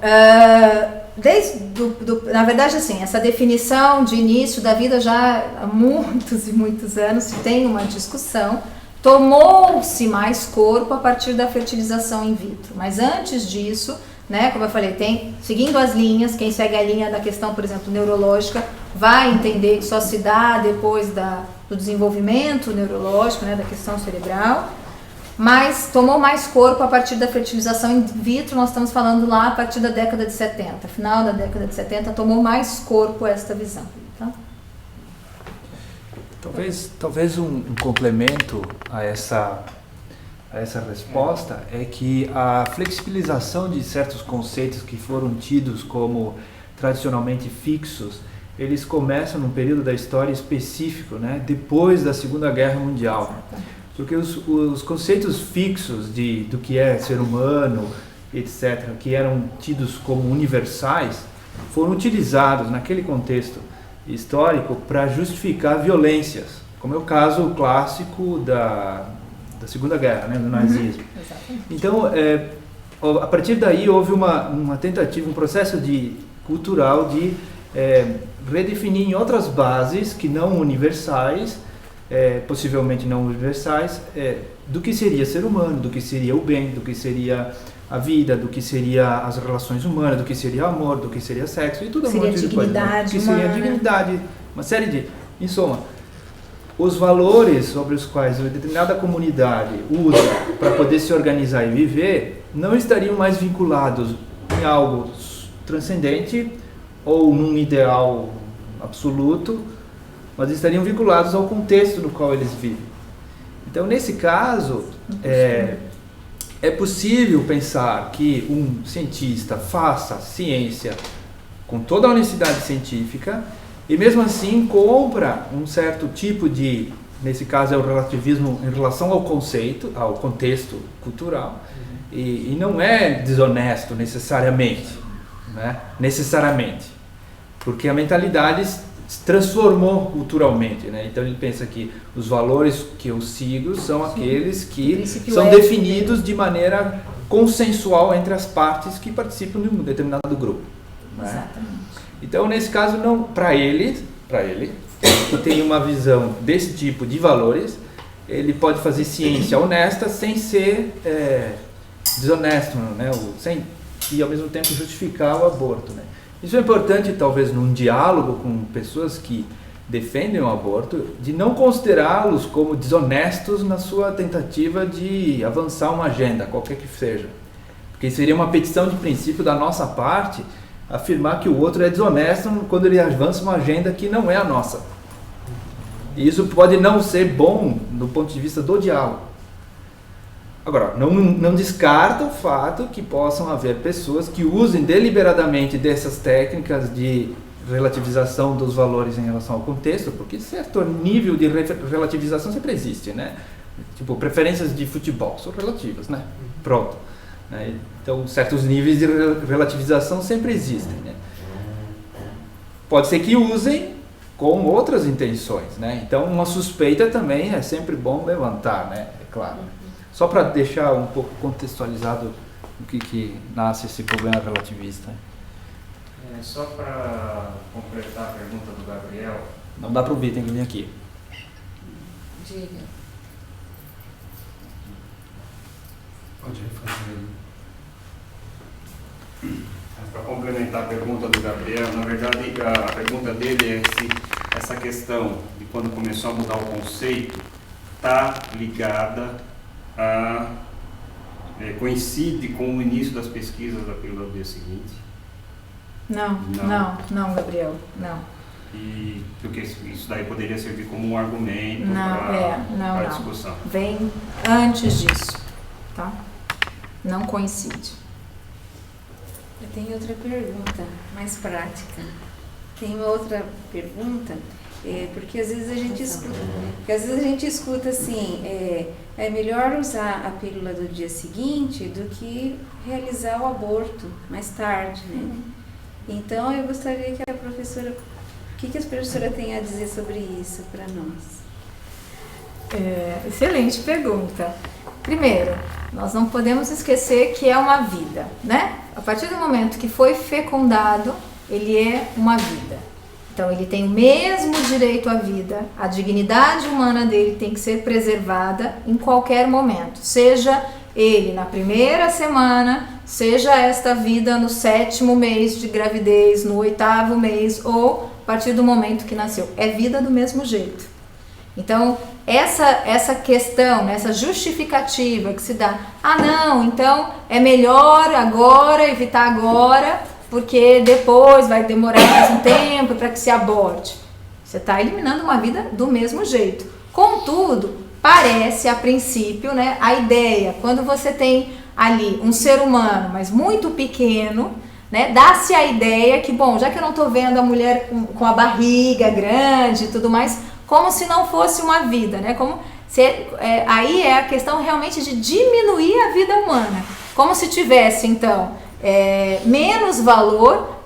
na verdade, assim, essa definição de início da vida já há muitos e muitos anos se tem uma discussão. Tomou-se mais corpo a partir da fertilização in vitro, mas antes disso, né, como eu falei, seguindo as linhas, quem segue a linha da questão, por exemplo, neurológica, vai entender que só se dá depois do desenvolvimento neurológico, né, da questão cerebral, mas tomou mais corpo a partir da fertilização in vitro. Nós estamos falando lá a partir da década de 70, final da década de 70, tomou mais corpo esta visão. Tá? Talvez um complemento a essa resposta é que a flexibilização de certos conceitos que foram tidos como tradicionalmente fixos, eles começam num período da história específico, né, depois da Segunda Guerra Mundial. Porque os conceitos fixos do que é ser humano, etc., que eram tidos como universais, foram utilizados naquele contexto histórico para justificar violências, como é o caso clássico da Segunda Guerra, né, do nazismo. Então, a partir daí houve uma tentativa, um processo cultural de redefinir em outras bases que não universais, possivelmente não universais, do que seria ser humano, do que seria o bem, do que seria a vida, do que seria as relações humanas, do que seria amor, do que seria sexo e tudo um monte de coisa. Do que seria dignidade, uma série de... Em suma, os valores sobre os quais uma determinada comunidade usa para poder se organizar e viver não estariam mais vinculados em algo transcendente ou num ideal absoluto, mas estariam vinculados ao contexto no qual eles vivem. Então, nesse caso, é possível pensar que um cientista faça ciência com toda a honestidade científica e mesmo assim compra um certo tipo de, nesse caso é o relativismo em relação ao conceito, ao contexto cultural, e não é desonesto necessariamente, né? Necessariamente, porque a mentalidade se transformou culturalmente, né? Então ele pensa que os valores que eu sigo são aqueles que são definidos de maneira consensual entre as partes que participam de um determinado grupo, né? Exatamente. Então nesse caso não, para ele que tem uma visão desse tipo de valores, ele pode fazer ciência honesta sem ser desonesto, né? E ao mesmo tempo justificar o aborto, né? Isso é importante, talvez, num diálogo com pessoas que defendem o aborto, de não considerá-los como desonestos na sua tentativa de avançar uma agenda, qualquer que seja. Porque seria uma petição de princípio da nossa parte afirmar que o outro é desonesto quando ele avança uma agenda que não é a nossa. E isso pode não ser bom do ponto de vista do diálogo. Agora, não descarta o fato que possam haver pessoas que usem deliberadamente dessas técnicas de relativização dos valores em relação ao contexto, porque certo nível de relativização sempre existe, né? Tipo, preferências de futebol são relativas, né? Pronto. Né? Então, certos níveis de relativização sempre existem, né? Pode ser que usem com outras intenções, né? Então, uma suspeita também é sempre bom levantar, né? É claro. Só para deixar um pouco contextualizado o que nasce esse problema relativista. Só para completar a pergunta do Gabriel. Não dá para ouvir, tem que vir aqui. Diga. Pode refazer aí. Para complementar a pergunta do Gabriel, na verdade a pergunta dele é se essa questão de quando começou a mudar o conceito está ligada a coincide com o início das pesquisas da pílula do dia seguinte. Não, Gabriel, não. E porque isso daí poderia servir como um argumento para a discussão. Vem antes disso, tá? Não coincide. Eu tenho outra pergunta, mais prática. Tem uma outra pergunta, porque às vezes a gente escuta assim, é melhor usar a pílula do dia seguinte do que realizar o aborto mais tarde, né? Então eu gostaria que a professora, o que a professora tem a dizer sobre isso para nós? Excelente pergunta. Primeiro, nós não podemos esquecer que é uma vida, né? A partir do momento que foi fecundado, ele é uma vida. Então, ele tem o mesmo direito à vida, a dignidade humana dele tem que ser preservada em qualquer momento, seja ele na primeira semana, seja esta vida no 7º mês de gravidez, no 8º mês ou a partir do momento que nasceu. É vida do mesmo jeito. Então, essa questão, essa justificativa que se dá, não, então é melhor agora, evitar agora, porque depois vai demorar mais um tempo para que se aborte. Você está eliminando uma vida do mesmo jeito. Contudo, parece a princípio, né, a ideia, quando você tem ali um ser humano, mas muito pequeno, né, dá-se a ideia que, bom, já que eu não estou vendo a mulher com a barriga grande e tudo mais, como se não fosse uma vida, né? Como se, aí é a questão realmente de diminuir a vida humana, como se tivesse então menos valor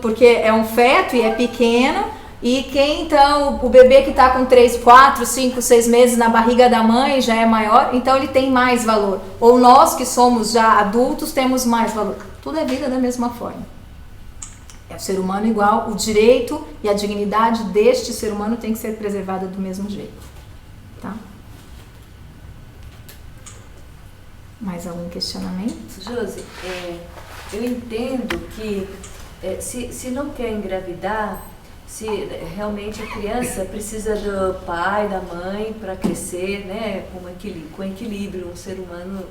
porque é um feto e é pequeno, e quem então, o bebê que está com 3, 4, 5, 6 meses na barriga da mãe já é maior, então ele tem mais valor, ou nós que somos já adultos temos mais valor. Tudo é vida da mesma forma. É o ser humano igual, o direito e a dignidade deste ser humano tem que ser preservada do mesmo jeito, tá? Mais algum questionamento? Josi, eu entendo que se não quer engravidar, se realmente a criança precisa do pai, da mãe para crescer, né, com equilíbrio, um ser humano.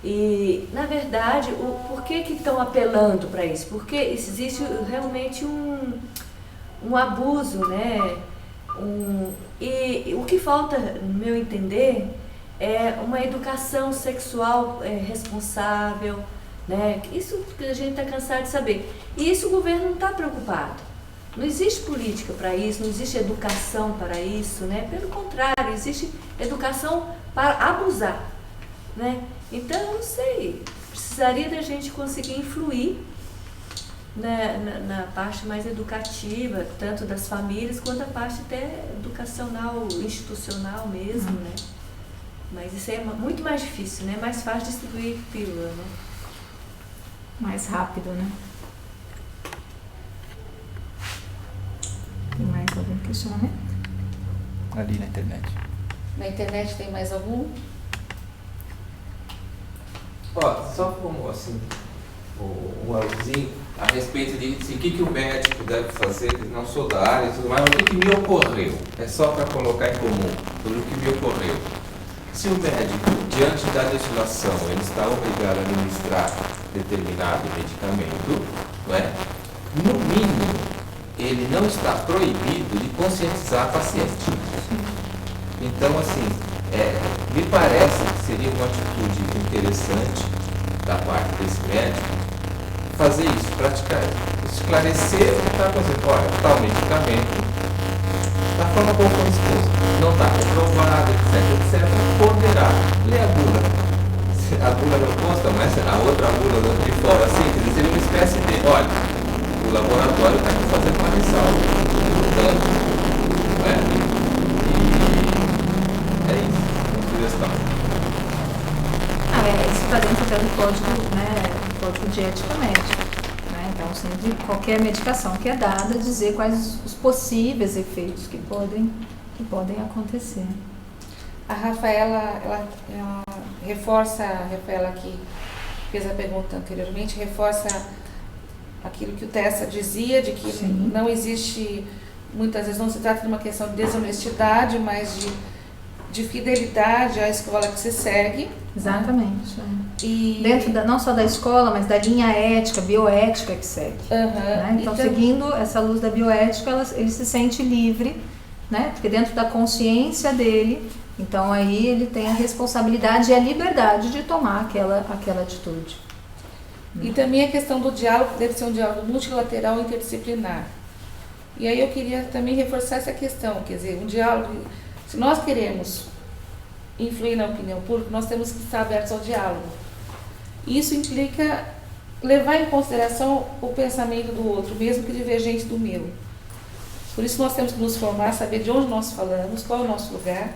E, na verdade, por que estão apelando para isso? Porque existe realmente um abuso, né? E o que falta, no meu entender, é uma educação sexual responsável, né? Isso que a gente está cansado de saber. E isso o governo não está preocupado. Não existe política para isso, não existe educação para isso, né? Pelo contrário, existe educação para abusar, né? Então, não sei, precisaria da gente conseguir influir na parte mais educativa, tanto das famílias quanto a parte até educacional, institucional mesmo, né? Mas isso é muito mais difícil, né? Mais fácil distribuir pílula, né? Mais rápido, né? Tem mais algum questionamento? Ali na internet. Na internet tem mais algum? Ó, só como assim, um aluzinho a respeito de assim, o que o médico deve fazer, não sou da área e tudo mais, mas o que me ocorreu, é só para colocar em comum, tudo o que me ocorreu. Se o médico, diante da legislação, ele está obrigado a administrar determinado medicamento, não é? No mínimo, ele não está proibido de conscientizar a paciente. Então, assim, me parece que seria uma atitude interessante da parte desse médico fazer isso, praticar, esclarecer o que está acontecendo. Olha, tal medicamento, da forma como foi exposto, não está comprovado, etc, poderá ler a bula. A bula não consta, mas a outra bula de fora, assim, quer dizer, seria uma espécie de, olha, o laboratório está aqui fazendo uma ressalva, portanto, não é? E é isso, uma sugestão. Isso está dentro até do código, código de ética médica. Então, assim, de qualquer medicação que é dada, dizer quais os possíveis efeitos que podem acontecer. A Rafaela, ela reforça, a Rafaela que fez a pergunta anteriormente, reforça aquilo que o Tessa dizia, de que Sim. não existe, muitas vezes não se trata de uma questão de desonestidade, mas de fidelidade à escola que se segue. Exatamente. E dentro não só da escola, mas da linha ética, bioética que segue. Então, seguindo essa luz da bioética, ele se sente livre, porque dentro da consciência dele, então aí ele tem a responsabilidade e a liberdade de tomar aquela atitude. E também a questão do diálogo, deve ser um diálogo multilateral e interdisciplinar. E aí eu queria também reforçar essa questão, quer dizer, um diálogo, se nós queremos influir na opinião pública, nós temos que estar abertos ao diálogo. Isso implica levar em consideração o pensamento do outro, mesmo que divergente do meu. Por isso nós temos que nos formar, saber de onde nós falamos, qual é o nosso lugar,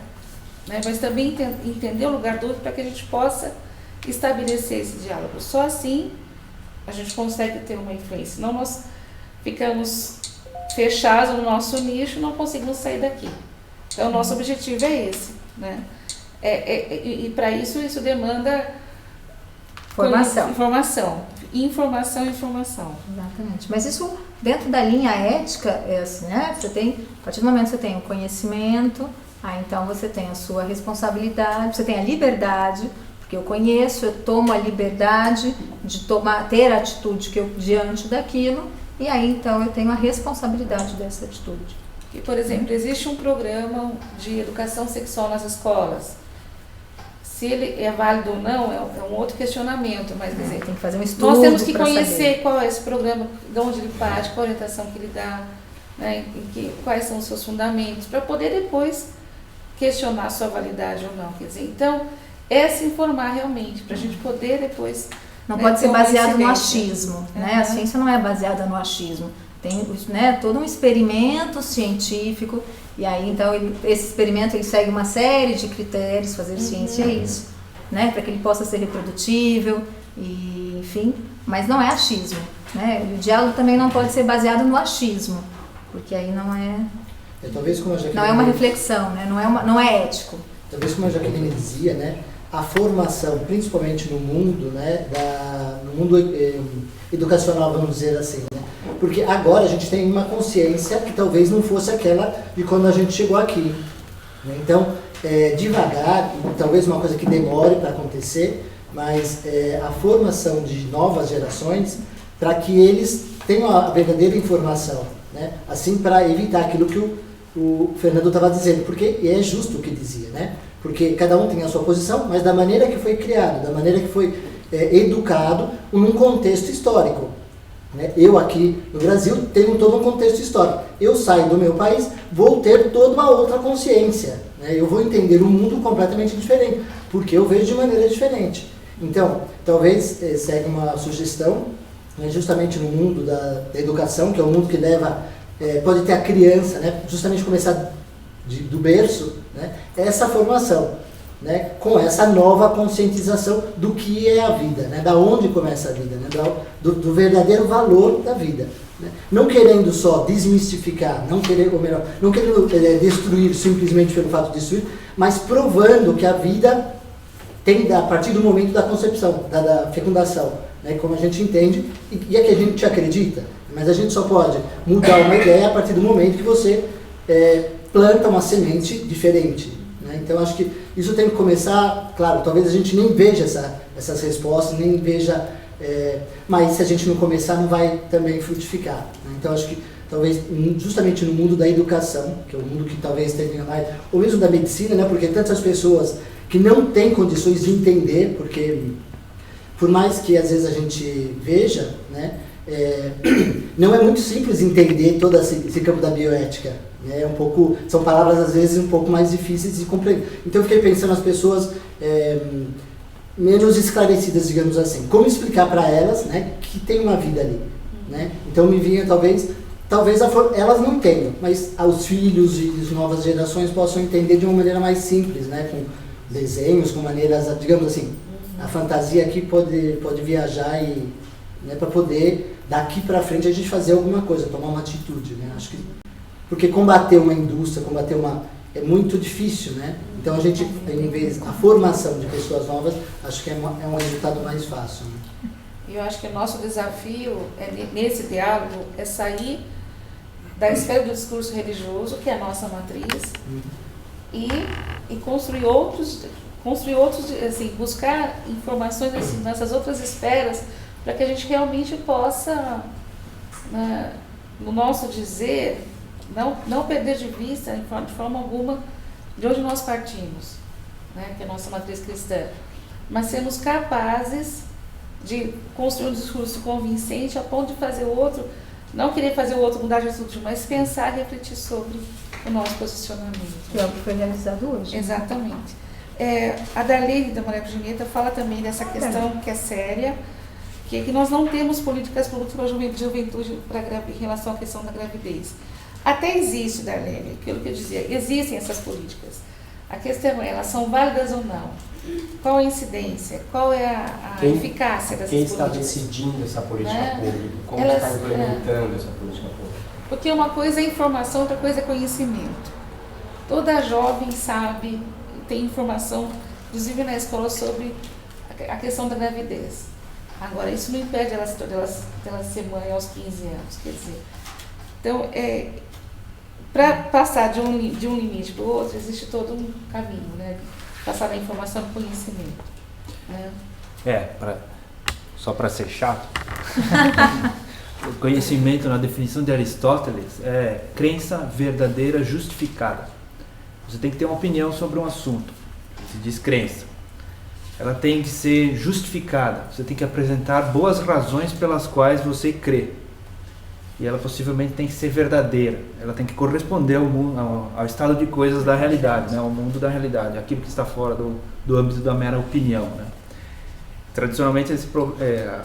mas também entender o lugar do outro para que a gente possa estabelecer esse diálogo. Só assim a gente consegue ter uma influência, senão nós ficamos fechados no nosso nicho e não conseguimos sair daqui. Então o nosso objetivo é esse, e para isso demanda informação. Exatamente. Mas isso, dentro da linha ética, é assim, Você tem, a partir do momento que você tem o conhecimento, então você tem a sua responsabilidade, você tem a liberdade, porque eu conheço, eu tomo a liberdade de ter a atitude diante daquilo, e aí então eu tenho a responsabilidade dessa atitude. E, por exemplo, existe um programa de educação sexual nas escolas. Se ele é válido ou não, é um outro questionamento, mas quer dizer, tem que fazer um estudo. Nós temos que conhecer saber qual é esse programa, de onde ele parte, qual a orientação que ele dá, quais são os seus fundamentos, para poder depois questionar a sua validade ou não. Quer dizer, então, se informar realmente, para a gente poder depois... Não pode ser baseado no achismo, A ciência não é baseada no achismo. Tem todo um experimento científico, e aí então esse experimento ele segue uma série de critérios, fazer ciência é isso, para que ele possa ser reprodutível, e, enfim, mas não é achismo, O diálogo também não pode ser baseado no achismo, porque aí não é uma reflexão, não é ético. Talvez como a Jaqueline dizia, a formação, principalmente no mundo, no mundo educacional, vamos dizer assim, porque agora a gente tem uma consciência que talvez não fosse aquela de quando a gente chegou aqui. Então, devagar, talvez uma coisa que demore para acontecer, mas a formação de novas gerações para que eles tenham a verdadeira informação, assim para evitar aquilo que o Fernando estava dizendo, porque é justo o que dizia, porque cada um tem a sua posição, mas da maneira que foi criado, da maneira que foi educado num contexto histórico. Eu aqui no Brasil tenho todo um contexto histórico. Eu saio do meu país, vou ter toda uma outra consciência. Eu vou entender o mundo completamente diferente, porque eu vejo de maneira diferente. Então, talvez segue uma sugestão, justamente no mundo da educação, que é um mundo que leva, pode ter a criança, justamente começar do berço, essa formação. né, com essa nova conscientização do que é a vida, né, da onde começa a vida, né, do verdadeiro valor da vida. Né? Não querendo só desmistificar, não querendo destruir simplesmente pelo fato de destruir, mas provando que a vida tem a partir do momento da concepção, da fecundação, né, como a gente entende, e é que a gente acredita, mas a gente só pode mudar uma ideia a partir do momento que você planta uma semente diferente. Né? Então acho que isso tem que começar, claro, talvez a gente nem veja essas respostas, nem veja, mas se a gente não começar não vai também frutificar. Né? Então acho que talvez justamente no mundo da educação, que é o mundo que talvez tenha mais, ou mesmo da medicina, né? Porque tantas pessoas que não têm condições de entender, porque por mais que às vezes a gente veja, né, não é muito simples entender todo esse campo da bioética. Né? São palavras às vezes um pouco mais difíceis de compreender. Então eu fiquei pensando nas pessoas menos esclarecidas, digamos assim. Como explicar para elas, né, que tem uma vida ali. Né? Então me vinha talvez elas não tenham, mas os filhos e as novas gerações possam entender de uma maneira mais simples, né, com desenhos, com maneiras, digamos assim, a fantasia aqui pode viajar e, né, para poder daqui para frente a gente fazer alguma coisa, tomar uma atitude, né? Acho que porque combater uma indústria, é muito difícil, né? Então em vez a formação de pessoas novas, acho que é um resultado mais fácil. Né? Eu acho que o nosso desafio nesse diálogo é sair da esfera do discurso religioso, que é a nossa matriz, e construir outros, assim, buscar informações assim, nessas outras esferas, para que a gente realmente possa, no nosso dizer, não perder de vista, de forma alguma, de onde nós partimos, né, que é a nossa matriz cristã, mas sermos capazes de construir um discurso convincente a ponto de fazer o outro, não querer fazer o outro mudar de atitude, mas pensar e refletir sobre o nosso posicionamento. Que é o que foi realizado hoje. Exatamente. A Darlene da Maria Julieta fala também dessa questão que é séria, que é que nós não temos políticas públicas para a juventude em relação à questão da gravidez. Até existe, Darlene, aquilo que eu dizia, existem essas políticas. A questão é, elas são válidas ou não? Qual a incidência? Qual é a eficácia dessas políticas? Quem está decidindo essa política pública? Como está implementando essa política pública? Porque uma coisa é informação, outra coisa é conhecimento. Toda jovem sabe, tem informação, inclusive na escola, sobre a questão da gravidez. Agora, isso não impede ela ser mãe aos 15 anos, quer dizer. Então, para passar de um limite para o outro, existe todo um caminho, né? Passar da informação para o conhecimento. Né? Só para ser chato, o conhecimento, na definição de Aristóteles, é crença verdadeira justificada. Você tem que ter uma opinião sobre um assunto, se diz crença. Ela tem que ser justificada, você tem que apresentar boas razões pelas quais você crê. E ela possivelmente tem que ser verdadeira, ela tem que corresponder ao estado de coisas da realidade, né? Ao mundo da realidade, aquilo que está fora do âmbito da mera opinião. Né? Tradicionalmente,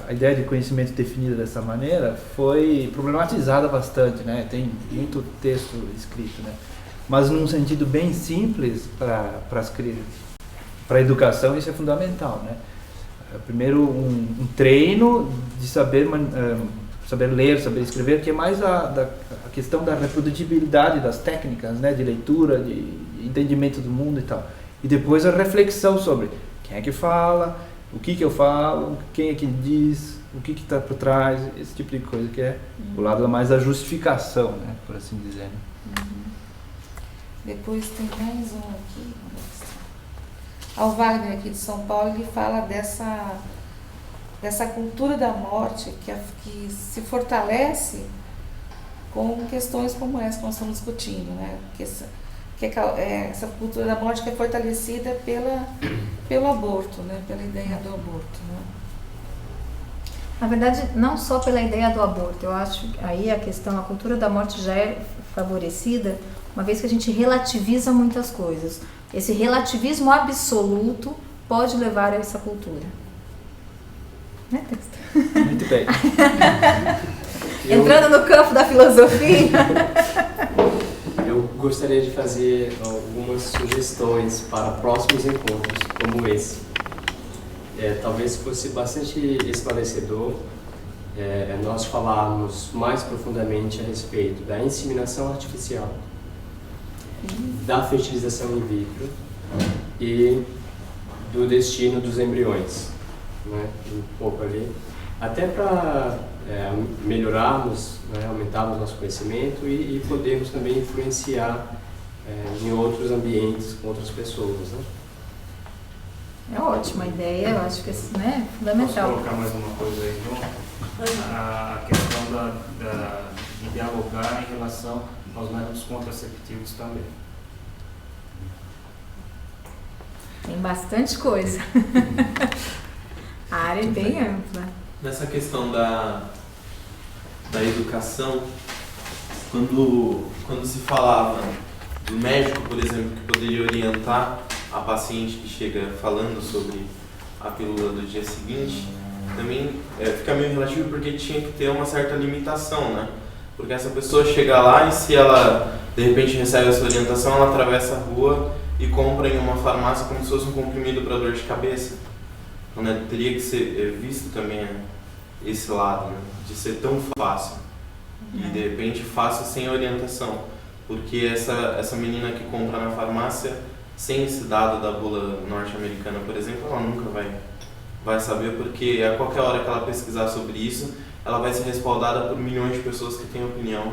a ideia de conhecimento definida dessa maneira foi problematizada bastante, né? Tem muito texto escrito, né? Mas num sentido bem simples para a educação, isso é fundamental. Né? Primeiro, um treino de saber ler, saber escrever, que é mais a questão da reprodutibilidade das técnicas, né, de leitura, de entendimento do mundo e tal. E depois a reflexão sobre quem é que fala, o que eu falo, quem é que diz, o que está por trás, esse tipo de coisa, que é o lado mais da justificação, né, por assim dizer. Né? Depois tem mais um aqui. Ao Wagner, aqui de São Paulo, ele fala dessa cultura da morte que se fortalece com questões como essa que nós estamos discutindo, né? Essa cultura da morte que é fortalecida pelo aborto, né? Pela ideia do aborto. Né? Na verdade, não só pela ideia do aborto, eu acho que aí a cultura da morte já é favorecida, uma vez que a gente relativiza muitas coisas. Esse relativismo absoluto pode levar a essa cultura. Né, Testa? Muito bem. Entrando no campo da filosofia. Eu eu gostaria de fazer algumas sugestões para próximos encontros como esse. Talvez fosse bastante esclarecedor nós falarmos mais profundamente a respeito da inseminação artificial, da fertilização in vitro e do destino dos embriões, né? Um pouco ali, até para melhorarmos, né? Aumentarmos nosso conhecimento e podermos também influenciar em outros ambientes com outras pessoas, né? É ótima ideia, eu acho que é fundamental. Posso colocar mais uma coisa aí, então? A questão de dialogar em relação aos métodos contraceptivos também. Tem bastante coisa. A área é bem ampla. Nessa questão da educação, quando se falava do médico, por exemplo, que poderia orientar a paciente que chega falando sobre a pílula do dia seguinte, também fica meio relativo porque tinha que ter uma certa limitação, né? Porque essa pessoa chega lá e se ela de repente recebe essa orientação, ela atravessa a rua e compra em uma farmácia como se fosse um comprimido para dor de cabeça. Então, né, teria que ser visto também esse lado, né, de ser tão fácil e de repente fácil sem orientação, porque essa menina que compra na farmácia sem esse dado da bula norte-americana, por exemplo, ela nunca vai saber, porque a qualquer hora que ela pesquisar sobre isso, ela vai ser respaldada por milhões de pessoas que têm opinião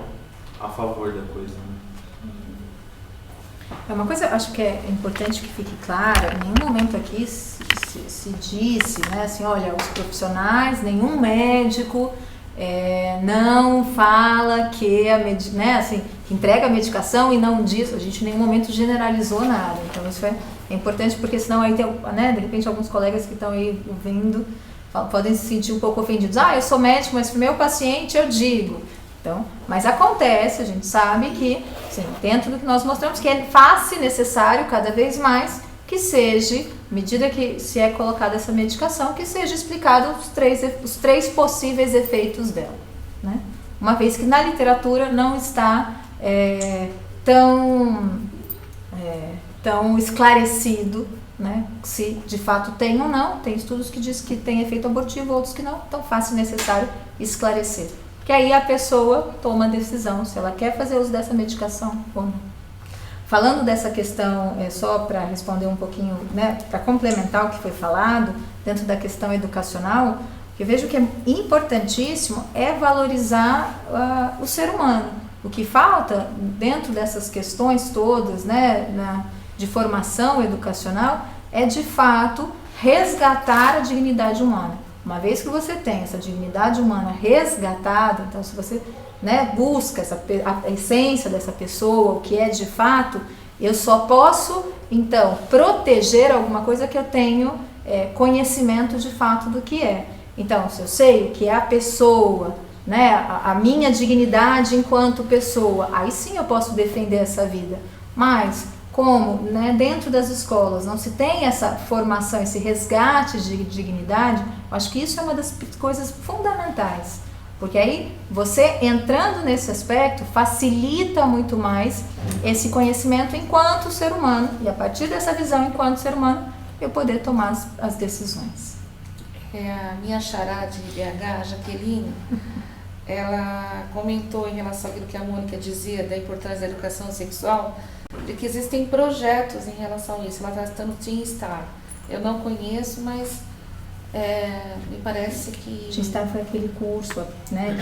a favor da coisa, né? É uma coisa, acho que é importante que fique clara, em nenhum momento aqui se disse, né, assim, olha, os profissionais, nenhum médico não fala que que entrega a medicação e não diz, a gente em nenhum momento generalizou nada, então isso é importante porque senão aí tem, né, de repente alguns colegas que estão aí ouvindo podem se sentir um pouco ofendidos, eu sou médico, mas pro meu paciente eu digo. Então, mas acontece, a gente sabe que, sim, dentro do que nós mostramos, que é fácil e necessário cada vez mais que seja, à medida que se é colocada essa medicação, que seja explicado os três possíveis efeitos dela, né? Uma vez que na literatura não está tão esclarecido, né, se de fato tem ou não. Tem estudos que dizem que tem efeito abortivo, outros que não, então fácil e necessário esclarecer. Que aí a pessoa toma a decisão se ela quer fazer uso dessa medicação ou não. Falando dessa questão, só para responder um pouquinho, né, para complementar o que foi falado, dentro da questão educacional, eu vejo que é importantíssimo valorizar o ser humano. O que falta dentro dessas questões todas, né, de formação educacional, é de fato resgatar a dignidade humana. Uma vez que você tem essa dignidade humana resgatada, então se você, né, busca a essência dessa pessoa, o que é de fato, eu só posso então proteger alguma coisa que eu tenho conhecimento de fato do que é. Então, se eu sei o que é a pessoa, né, a minha dignidade enquanto pessoa, aí sim eu posso defender essa vida. Mas como, né, dentro das escolas não se tem essa formação, esse resgate de dignidade, eu acho que isso é uma das coisas fundamentais, porque aí você entrando nesse aspecto facilita muito mais esse conhecimento enquanto ser humano, e a partir dessa visão enquanto ser humano eu poder tomar as decisões. A minha xará de BH, Jaqueline, ela comentou em relação àquilo que a Mônica dizia da importância da educação sexual, de que existem projetos em relação a isso. Ela está estando Teen Star. Eu não conheço, mas me parece que... Teen Star foi aquele curso, né?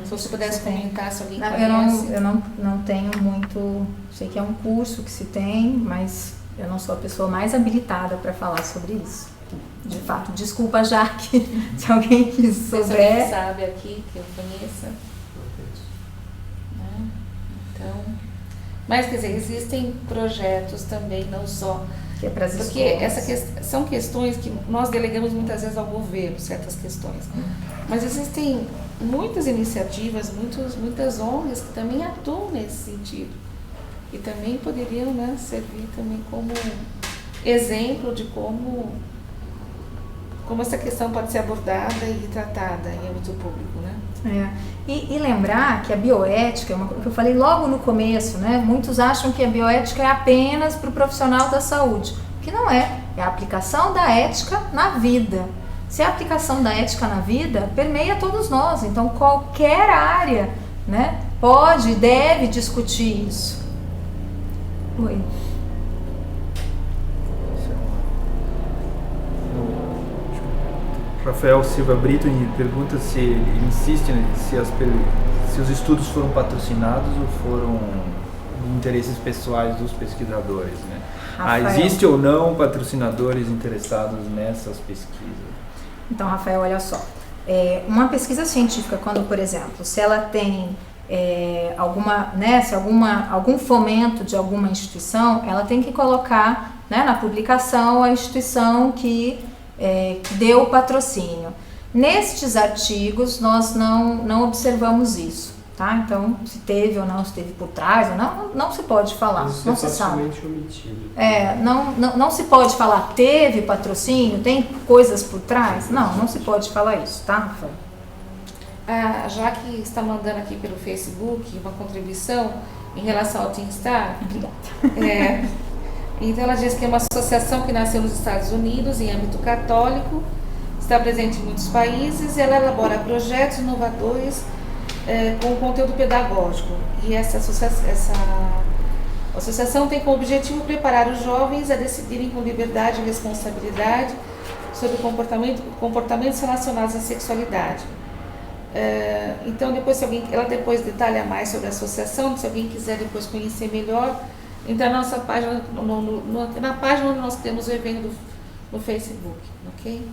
Se você pudesse comentar, se alguém conhece. Eu não tenho muito... Sei que é um curso que se tem, mas eu não sou a pessoa mais habilitada para falar sobre isso. De fato, desculpa, Jaque, se alguém que souber. Se alguém sabe aqui, que eu conheça. Né? Então... Mas, quer dizer, existem projetos também, não só... Que é para as porque escolas. São questões que nós delegamos muitas vezes ao governo, certas questões. Mas existem muitas iniciativas, muitas ONGs que também atuam nesse sentido. E também poderiam, né, servir também como exemplo de como como essa questão pode ser abordada e tratada em âmbito público, né? E lembrar que a bioética, o que eu falei logo no começo, né? Muitos acham que a bioética é apenas para o profissional da saúde, o que não é. É a aplicação da ética na vida. Se a aplicação da ética na vida permeia todos nós, então qualquer área, né, pode e deve discutir isso. Oi. Rafael Silva Brito pergunta se ele insiste, né, se os estudos foram patrocinados ou foram interesses pessoais dos pesquisadores, né? Existe ou não patrocinadores interessados nessas pesquisas? Então, Rafael, olha só. Uma pesquisa científica, quando, por exemplo, se ela tem algum fomento de alguma instituição, ela tem que colocar, né, na publicação a instituição que deu o patrocínio. Nestes artigos, nós não observamos isso, tá? Então, se teve ou não, se teve por trás ou não se pode falar, isso não se sabe. omitido. Não se pode falar teve patrocínio, tem coisas por trás? Não se pode falar isso, tá, Rafael? A Jaque está mandando aqui pelo Facebook uma contribuição em relação ao Teen Star. Então ela diz que é uma associação que nasceu nos Estados Unidos em âmbito católico, está presente em muitos países e ela elabora projetos inovadores com conteúdo pedagógico. E essa associação tem como objetivo preparar os jovens a decidirem com liberdade e responsabilidade sobre comportamentos relacionados à sexualidade. Então ela depois detalha mais sobre a associação, se alguém quiser depois conhecer melhor, entra na nossa página, na página onde nós temos o evento no Facebook, ok?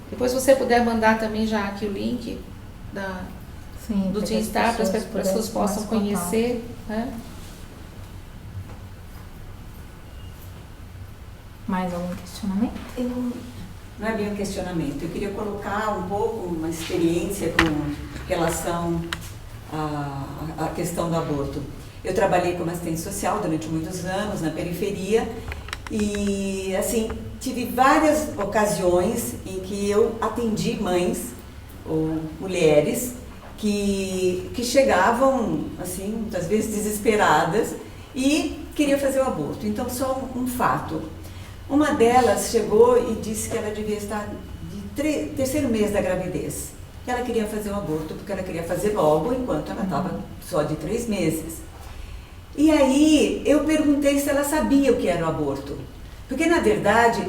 Depois se você puder mandar também já aqui o link do Teen Star para as pessoas possam conhecer, né? Mais algum questionamento? Não é bem um questionamento, eu queria colocar um pouco uma experiência com relação à questão do aborto. Eu trabalhei como assistente social durante muitos anos na periferia e, assim, tive várias ocasiões em que eu atendi mães ou mulheres que chegavam, assim, muitas vezes desesperadas e queriam fazer o aborto. Então, só um fato. Uma delas chegou e disse que ela devia estar de terceiro mês da gravidez. Ela queria fazer o aborto porque ela queria fazer logo, enquanto ela estava só de 3 meses. E aí eu perguntei se ela sabia o que era o aborto. Porque, na verdade,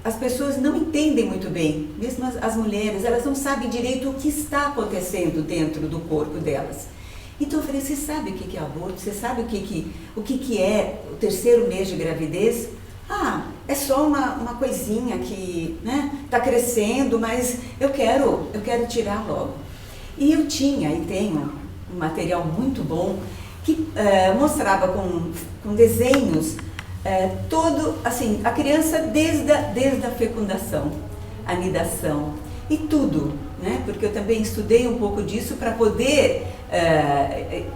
as pessoas não entendem muito bem, mesmo as mulheres, elas não sabem direito o que está acontecendo dentro do corpo delas. Então eu falei, você sabe o que é aborto? Você sabe o que é o terceiro mês de gravidez? É só uma coisinha que, né, tá crescendo, mas eu quero tirar logo. E eu tinha e tenho um material muito bom que mostrava com desenhos todo, assim, a criança desde a fecundação, a nidação e tudo, né? Porque eu também estudei um pouco disso para poder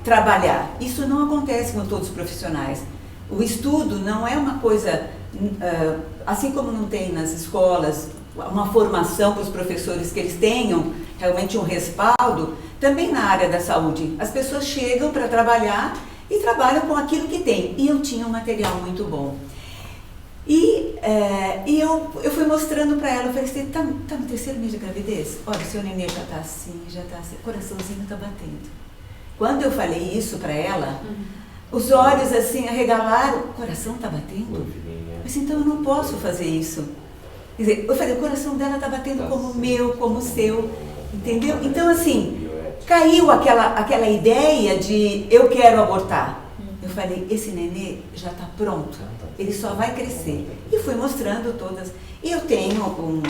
trabalhar. Isso não acontece com todos os profissionais. O estudo não é uma coisa, assim como não tem nas escolas uma formação para os professores que eles tenham realmente um respaldo, também na área da saúde. As pessoas chegam para trabalhar e trabalham com aquilo que tem. E eu tinha um material muito bom. E eu fui mostrando para ela, eu falei, você está no terceiro mês de gravidez? Olha, o seu nenê já está assim, o coraçãozinho está batendo. Quando eu falei isso para ela, os olhos assim arregalaram, o coração está batendo? Mas então eu não posso fazer isso. Quer dizer, eu falei, o coração dela está batendo como o meu, como o seu, entendeu? Então assim, caiu aquela ideia de eu quero abortar. Eu falei, esse nenê já está pronto, ele só vai crescer. E fui mostrando todas. E eu tenho um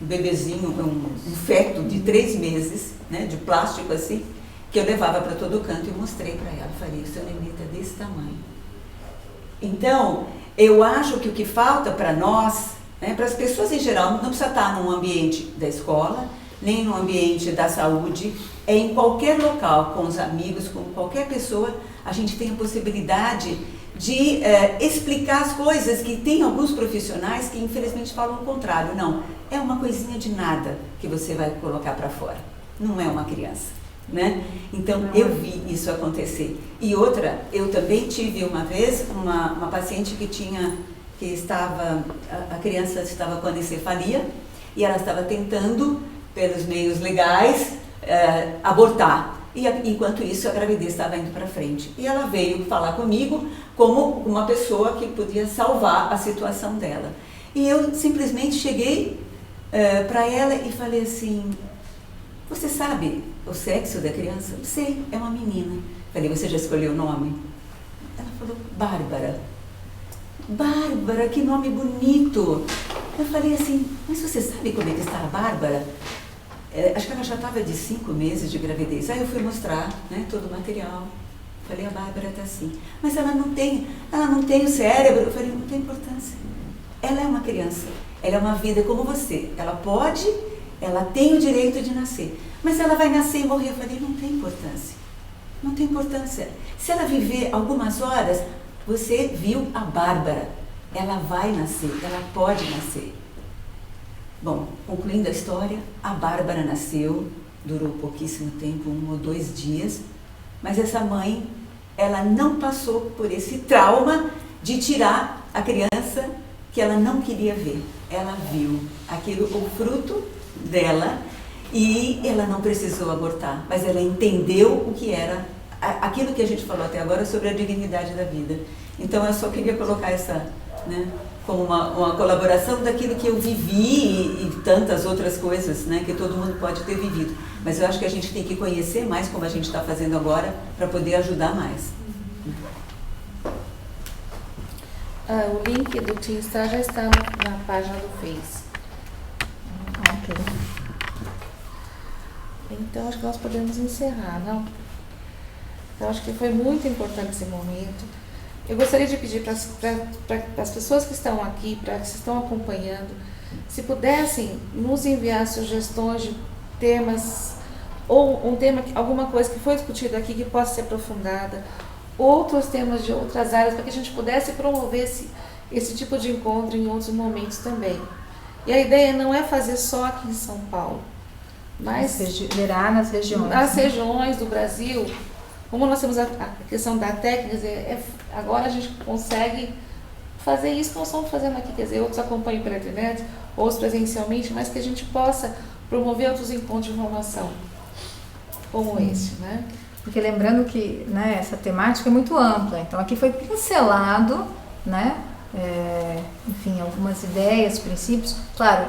bebezinho, um feto de 3 meses, né, de plástico assim, que eu levava para todo canto e mostrei para ela. Falei, o seu nenê está desse tamanho. Então, eu acho que o que falta para nós, né, para as pessoas em geral, não precisa estar num ambiente da escola, nem no ambiente da saúde, é em qualquer local, com os amigos, com qualquer pessoa, a gente tem a possibilidade de explicar as coisas, que tem alguns profissionais que infelizmente falam o contrário. Não, é uma coisinha de nada que você vai colocar para fora, não é uma criança, né? Então eu vi isso acontecer. E outra, eu também tive uma vez uma paciente que estava, a criança estava com anencefalia e ela estava tentando, pelos meios legais, abortar. E enquanto isso a gravidez estava indo para frente. E ela veio falar comigo como uma pessoa que podia salvar a situação dela. E eu simplesmente cheguei para ela e falei assim, você sabe o sexo da criança? Sei, é uma menina. Falei, você já escolheu o nome? Ela falou, Bárbara. Bárbara, que nome bonito. Eu falei assim, mas você sabe como é que está a Bárbara? Acho que ela já estava de 5 meses de gravidez. Aí eu fui mostrar, né, todo o material. Falei, a Bárbara está assim. Mas ela não tem o cérebro. Eu falei, não tem importância. Ela é uma criança. Ela é uma vida como você. Ela tem o direito de nascer. Mas ela vai nascer e morrer. Eu falei, não tem importância. Não tem importância. Se ela viver algumas horas, você viu a Bárbara. Ela vai nascer. Ela pode nascer. Bom, concluindo a história, a Bárbara nasceu, durou pouquíssimo tempo, 1 ou 2 dias, mas essa mãe, ela não passou por esse trauma de tirar a criança que ela não queria ver. Ela viu aquilo, o fruto dela, e ela não precisou abortar, mas ela entendeu o que era aquilo que a gente falou até agora sobre a dignidade da vida. Então eu só queria colocar essa, né, como uma colaboração daquilo que eu vivi e tantas outras coisas, né, que todo mundo pode ter vivido. Mas eu acho que a gente tem que conhecer mais, como a gente está fazendo agora, para poder ajudar mais. O link do Teamstar já está na página do Face. Ok. Então, acho que nós podemos encerrar, não? Eu acho que foi muito importante esse momento. Eu gostaria de pedir para as pessoas que estão aqui, para que estão acompanhando, se pudessem nos enviar sugestões de temas, ou um tema, alguma coisa que foi discutida aqui que possa ser aprofundada, outros temas de outras áreas, para que a gente pudesse promover esse tipo de encontro em outros momentos também. E a ideia não é fazer só aqui em São Paulo, mas virar nas regiões. Nas regiões do Brasil. Como nós temos a questão da técnica, agora a gente consegue fazer isso que nós estamos fazendo aqui, quer dizer, outros acompanham pela internet, outros presencialmente, mas que a gente possa promover outros encontros de informação, como esse, né? Porque lembrando que, né, essa temática é muito ampla, então aqui foi pincelado, né, enfim, algumas ideias, princípios. Claro,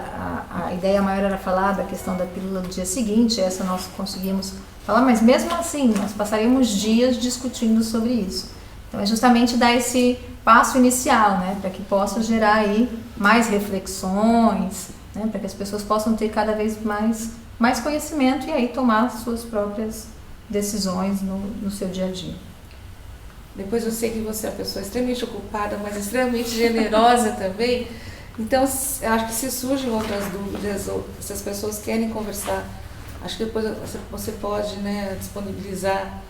a ideia maior era falar da questão da pílula do dia seguinte, essa nós conseguimos falar, mas mesmo assim, nós passaríamos dias discutindo sobre isso. Então, é justamente dar esse passo inicial, né, para que possa gerar aí mais reflexões, né, para que as pessoas possam ter cada vez mais conhecimento e aí tomar suas próprias decisões no seu dia a dia. Depois eu sei que você é uma pessoa extremamente ocupada, mas extremamente generosa também. Então, acho que se surgem outras dúvidas ou se as pessoas querem conversar, acho que depois você pode, né, disponibilizar,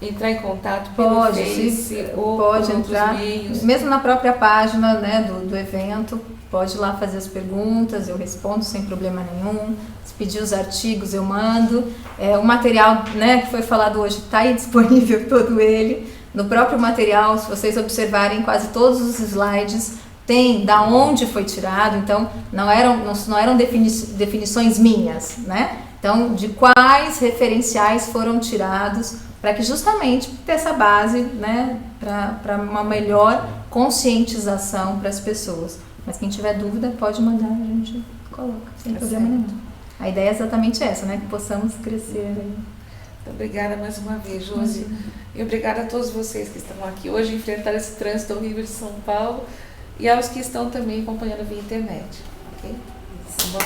entrar em contato pelo Face ou pode entrar, meios. Mesmo na própria página, né, do evento, pode ir lá fazer as perguntas, eu respondo sem problema nenhum. Se pedir os artigos, eu mando. O material, né, que foi falado hoje está aí disponível todo ele. No próprio material, se vocês observarem, quase todos os slides tem da onde foi tirado, então não eram definições minhas, né? Então, de quais referenciais foram tirados para que justamente ter essa base, né, para uma melhor conscientização para as pessoas. Mas quem tiver dúvida pode mandar, a gente coloca, sem problema nenhum. A ideia é exatamente essa, né, que possamos crescer aí. Obrigada mais uma vez, Josi. E obrigada a todos vocês que estão aqui hoje enfrentar esse trânsito horrível de São Paulo e aos que estão também acompanhando via internet. Ok? Bom,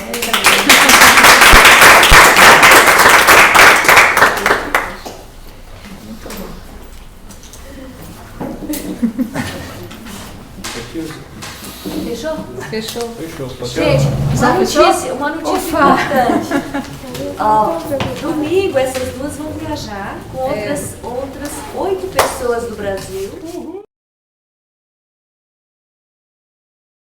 muito bom. Fechou? Fechou. Gente, uma notícia importante. Domingo essas duas vão viajar com outras 8 pessoas do Brasil.